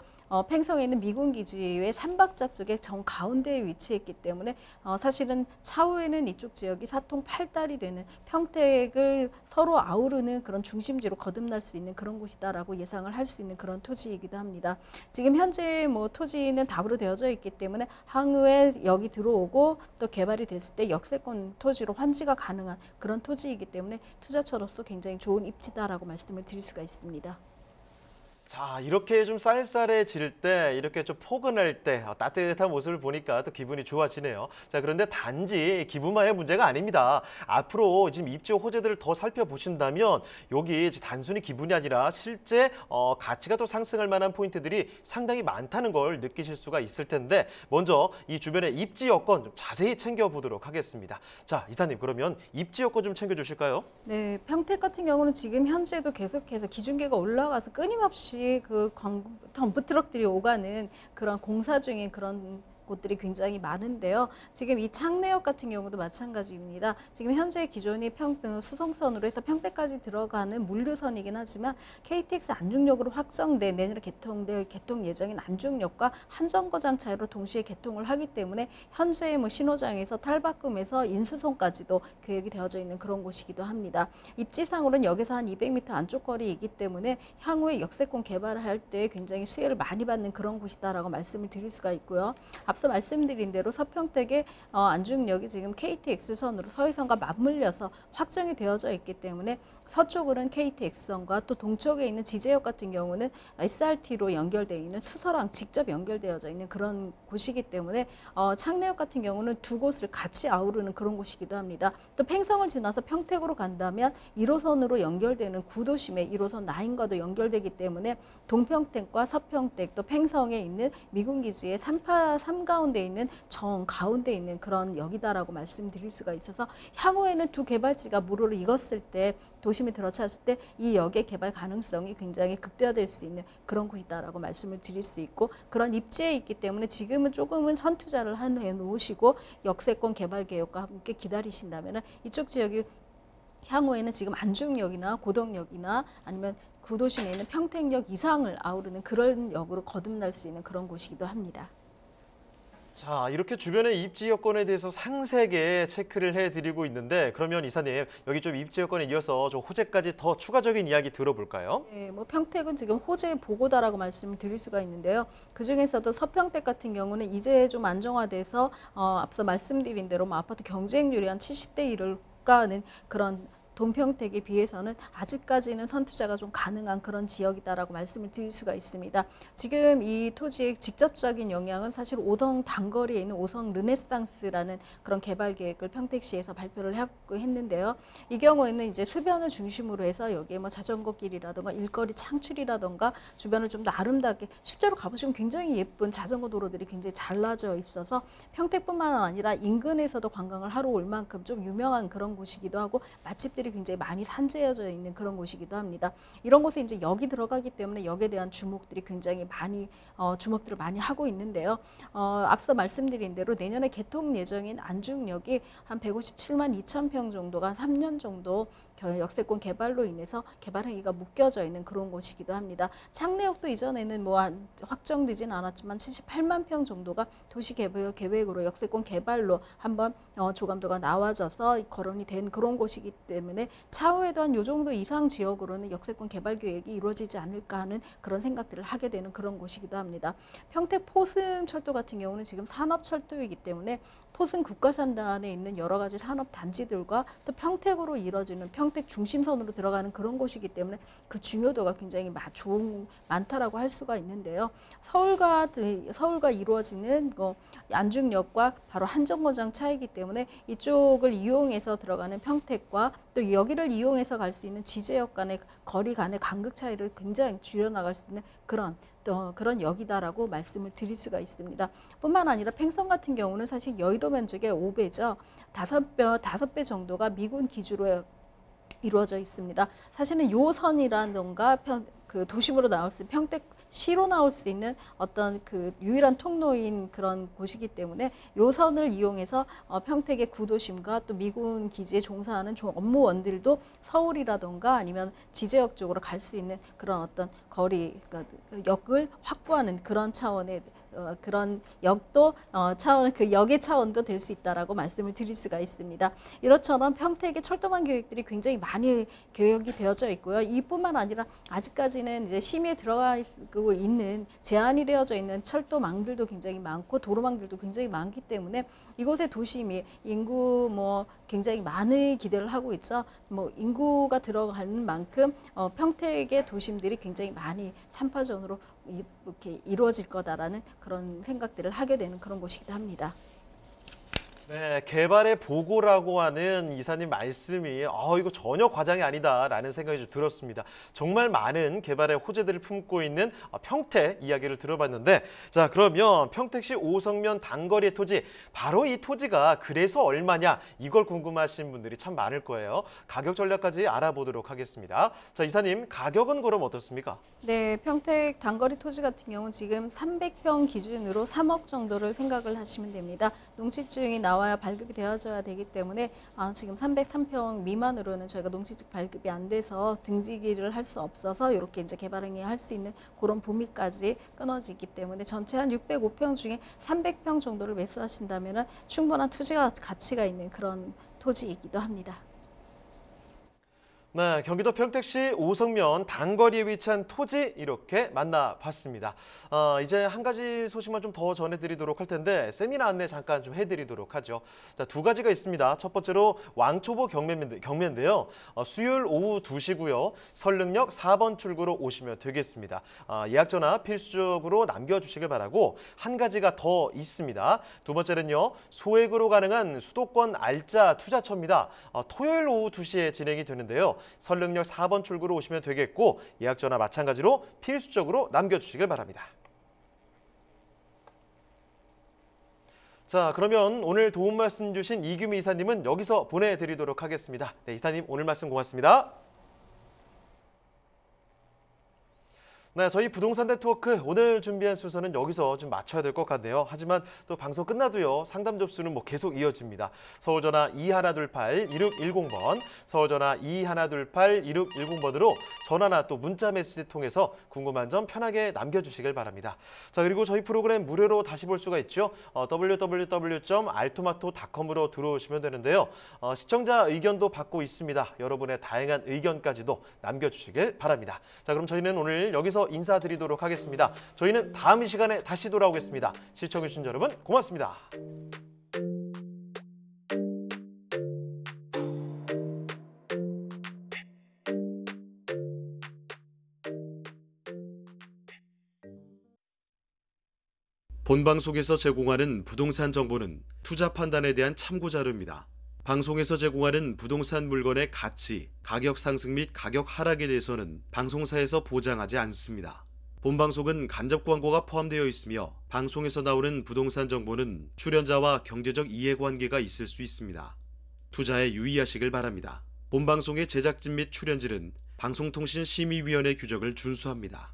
S5: 팽성에 있는 미군기지의 3박자 속의 정 가운데에 위치했기 때문에 사실은 차후에는 이쪽 지역이 사통 8달이 되는 평택을 서로 아우르는 그런 중심지로 거듭날 수 있는 그런 곳이다라고 예상을 할 수 있는 그런 토지이기도 합니다. 지금 현재 뭐 토지는 답으로 되어져 있기 때문에 향후에 여기 들어오고 또 개발이 됐을 때 역세권 토지로 환지가 가능한 그런 토지이기 때문에 투자처로서 굉장히 좋은 입지다라고 말씀을 드릴 수가 있습니다.
S2: 자, 이렇게 좀 쌀쌀해질 때, 이렇게 좀 포근할 때 따뜻한 모습을 보니까 또 기분이 좋아지네요. 자, 그런데 단지 기분만의 문제가 아닙니다. 앞으로 지금 입지 호재들을 더 살펴보신다면 여기 단순히 기분이 아니라 실제 가치가 또 상승할 만한 포인트들이 상당히 많다는 걸 느끼실 수가 있을 텐데 먼저 이 주변의 입지 여건 좀 자세히 챙겨보도록 하겠습니다. 자, 이사님, 그러면 입지 여건 좀 챙겨주실까요?
S5: 네, 평택 같은 경우는 지금 현재도 계속해서 기준계가 올라가서 끊임없이 그 덤프 트럭들이 오가는 그런 공사 중인 그런 곳들이 굉장히 많은데요. 지금 이 창내역 같은 경우도 마찬가지입니다. 지금 현재 기존이 수송선으로 해서 평택까지 들어가는 물류선이긴 하지만 KTX 안중역으로 확정된 내년에 개통될 개통 예정인 안중역과 한정거장 차이로 동시에 개통을 하기 때문에 현재 뭐 신호장에서 탈바꿈에서 인수송까지도 계획이 되어져 있는 그런 곳이기도 합니다. 입지상으로는 역에서 한 200m 안쪽 거리이기 때문에 향후에 역세권 개발을 할 때 굉장히 수혜를 많이 받는 그런 곳이다라고 말씀을 드릴 수가 있고요. 앞서 말씀드린 대로 서평택의 안중역이 지금 KTX선으로 서해선과 맞물려서 확정이 되어져 있기 때문에 서쪽으로는 KTX선과 또 동쪽에 있는 지제역 같은 경우는 SRT로 연결되어 있는 수서랑 직접 연결되어져 있는 그런 곳이기 때문에 창내역 같은 경우는 두 곳을 같이 아우르는 그런 곳이기도 합니다. 또 팽성을 지나서 평택으로 간다면 1호선으로 연결되는 구도심의 1호선 라인과도 연결되기 때문에 동평택과 서평택 또 팽성에 있는 미군기지의 3 가운데 있는 정 가운데 있는 그런 역이다라고 말씀드릴 수가 있어서 향후에는 두 개발지가 무료로 익었을 때 도심이 들어찼을 때 이 역의 개발 가능성이 굉장히 극대화될 수 있는 그런 곳이다라고 말씀을 드릴 수 있고 그런 입지에 있기 때문에 지금은 조금은 선투자를 해 놓으시고 역세권 개발 계획과 함께 기다리신다면 이쪽 지역이 향후에는 지금 안중역이나 고덕역이나 아니면 구도심에 있는 평택역 이상을 아우르는 그런 역으로 거듭날 수 있는 그런 곳이기도 합니다.
S2: 자, 이렇게 주변의 입지 여건에 대해서 상세하게 체크를 해드리고 있는데 그러면 이사님 여기 좀 입지 여건에 이어서 좀 호재까지 더 추가적인 이야기 들어볼까요?
S5: 네, 뭐 평택은 지금 호재 보고다라고 말씀을 드릴 수가 있는데요. 그 중에서도 서평택 같은 경우는 이제 좀 안정화돼서 앞서 말씀드린 대로 뭐 아파트 경쟁률이 한 70대 1을 가는 그런 동평택에 비해서는 아직까지는 선투자가 좀 가능한 그런 지역이다라고 말씀을 드릴 수가 있습니다. 지금 이 토지의 직접적인 영향은 사실 오성 단거리에 있는 오성 르네상스라는 그런 개발 계획을 평택시에서 발표를 하고 했는데요. 이 경우에는 이제 수변을 중심으로 해서 여기에 뭐 자전거 길이라든가 일거리 창출이라든가 주변을 좀 더 아름답게 실제로 가보시면 굉장히 예쁜 자전거 도로들이 굉장히 잘라져 있어서 평택뿐만 아니라 인근에서도 관광을 하러 올 만큼 좀 유명한 그런 곳이기도 하고 맛집들이 굉장히 많이 산재해져 있는 그런 곳이기도 합니다. 이런 곳에 이제 역이 들어가기 때문에 역에 대한 주목들이 굉장히 많이 주목들을 많이 하고 있는데요. 앞서 말씀드린 대로 내년에 개통 예정인 안중역이 한 157만 2천 평 정도가 한 3년 정도 역세권 개발로 인해서 개발 행위가 묶여져 있는 그런 곳이기도 합니다. 창내역도 이전에는 뭐 확정되진 않았지만 78만 평 정도가 도시 개발 계획으로 역세권 개발로 한번 조감도가 나와져서 거론이 된 그런 곳이기 때문에 차후에도 한 요 정도 이상 지역으로는 역세권 개발 계획이 이루어지지 않을까 하는 그런 생각들을 하게 되는 그런 곳이기도 합니다. 평택 포승철도 같은 경우는 지금 산업철도이기 때문에 포승 국가산단에 있는 여러 가지 산업 단지들과 또 평택으로 이뤄지는 평택 중심선으로 들어가는 그런 곳이기 때문에 그 중요도가 굉장히 많다라고 할 수가 있는데요. 서울과 이루어지는 안중역과 바로 한정거장 차이기 때문에 이쪽을 이용해서 들어가는 평택과 또 여기를 이용해서 갈 수 있는 지제역 간의 거리 간의 간극 차이를 굉장히 줄여나갈 수 있는 그런 역이다라고 말씀을 드릴 수가 있습니다. 뿐만 아니라 팽성 같은 경우는 사실 여의도 면적의 5배죠. 5배 정도가 미군 기주로 이루어져 있습니다. 사실은 요 선이라던가 그 도심으로 나올 수 있는 평택시로 나올 수 있는 어떤 그 유일한 통로인 그런 곳이기 때문에 요 선을 이용해서 평택의 구도심과 또 미군 기지에 종사하는 업무원들도 서울이라던가 아니면 지제역 쪽으로 갈 수 있는 그런 어떤 거리, 그러니까 역을 확보하는 그런 차원의 그런 역도 차원 그 역의 차원도 될 수 있다라고 말씀을 드릴 수가 있습니다. 이렇처럼 평택의 철도망 계획들이 굉장히 많이 계획이 되어져 있고요. 이뿐만 아니라 아직까지는 이제 심의에 들어가고 있는 제한이 되어져 있는 철도망들도 굉장히 많고 도로망들도 굉장히 많기 때문에 이곳의 도심이 인구 굉장히 많은 기대를 하고 있죠. 인구가 들어가는 만큼 평택의 도심들이 굉장히 많이 3파전으로 이렇게 이루어질 거다라는 그런 생각들을 하게 되는 그런 곳이기도 합니다.
S2: 네, 개발의 보고라고 하는 이사님 말씀이 이거 전혀 과장이 아니다라는 생각이 좀 들었습니다. 정말 많은 개발의 호재들을 품고 있는 평택 이야기를 들어봤는데, 자, 그러면 평택시 오성면 단거리의 토지, 바로 이 토지가 그래서 얼마냐, 이걸 궁금하신 분들이 참 많을 거예요. 가격 전략까지 알아보도록 하겠습니다. 자, 이사님, 가격은 그럼 어떻습니까?
S5: 네, 평택 단거리 토지 같은 경우는 지금 300평 기준으로 3억 정도를 생각을 하시면 됩니다. 농지증이 나와야 발급이 되어져야 되기 때문에 지금 303평 미만으로는 저희가 농지증 발급이 안 돼서 등지기를 할 수 없어서 이렇게 이제 개발행위 할 수 있는 그런 범위까지 끊어지기 때문에 전체 한 605평 중에 300평 정도를 매수하신다면 충분한 투자 가치가 있는 그런 토지이기도 합니다.
S2: 네, 경기도 평택시 오성면 단거리에 위치한 토지 이렇게 만나봤습니다. 이제 한 가지 소식만 좀 더 전해드리도록 할 텐데 세미나 안내 잠깐 좀 해드리도록 하죠. 자, 두 가지가 있습니다. 첫 번째로 왕초보 경매인데요. 수요일 오후 2시고요. 설릉역 4번 출구로 오시면 되겠습니다. 예약 전화 필수적으로 남겨주시길 바라고, 한 가지가 더 있습니다. 두 번째는요. 소액으로 가능한 수도권 알짜 투자처입니다. 토요일 오후 2시에 진행이 되는데요. 설릉역 4번 출구로 오시면 되겠고, 예약 전화 마찬가지로 필수적으로 남겨주시길 바랍니다. 자, 그러면 오늘 도움 말씀 주신 이규미 이사님은 여기서 보내드리도록 하겠습니다. 네, 이사님 오늘 말씀 고맙습니다. 네, 저희 부동산 네트워크 오늘 준비한 순서는 여기서 좀 맞춰야 될 것 같네요. 하지만 또 방송 끝나도요, 상담 접수는 계속 이어집니다. 서울전화 2128-2610번, 서울전화 2128-2610번으로 전화나 또 문자 메시지 통해서 궁금한 점 편하게 남겨주시길 바랍니다. 자, 그리고 저희 프로그램 무료로 다시 볼 수가 있죠. www.altomato.com으로 들어오시면 되는데요. 시청자 의견도 받고 있습니다. 여러분의 다양한 의견까지도 남겨주시길 바랍니다. 자, 그럼 저희는 오늘 여기서 인사드리도록 하겠습니다. 저희는 다음 이 시간에 다시 돌아오겠습니다. 시청해주신 여러분 고맙습니다.
S1: 본방송에서 제공하는 부동산 정보는 투자 판단에 대한 참고 자료입니다. 방송에서 제공하는 부동산 물건의 가치, 가격 상승 및 가격 하락에 대해서는 방송사에서 보장하지 않습니다. 본방송은 간접 광고가 포함되어 있으며 방송에서 나오는 부동산 정보는 출연자와 경제적 이해관계가 있을 수 있습니다. 투자에 유의하시길 바랍니다. 본방송의 제작진 및 출연진은 방송통신심의위원회 규정을 준수합니다.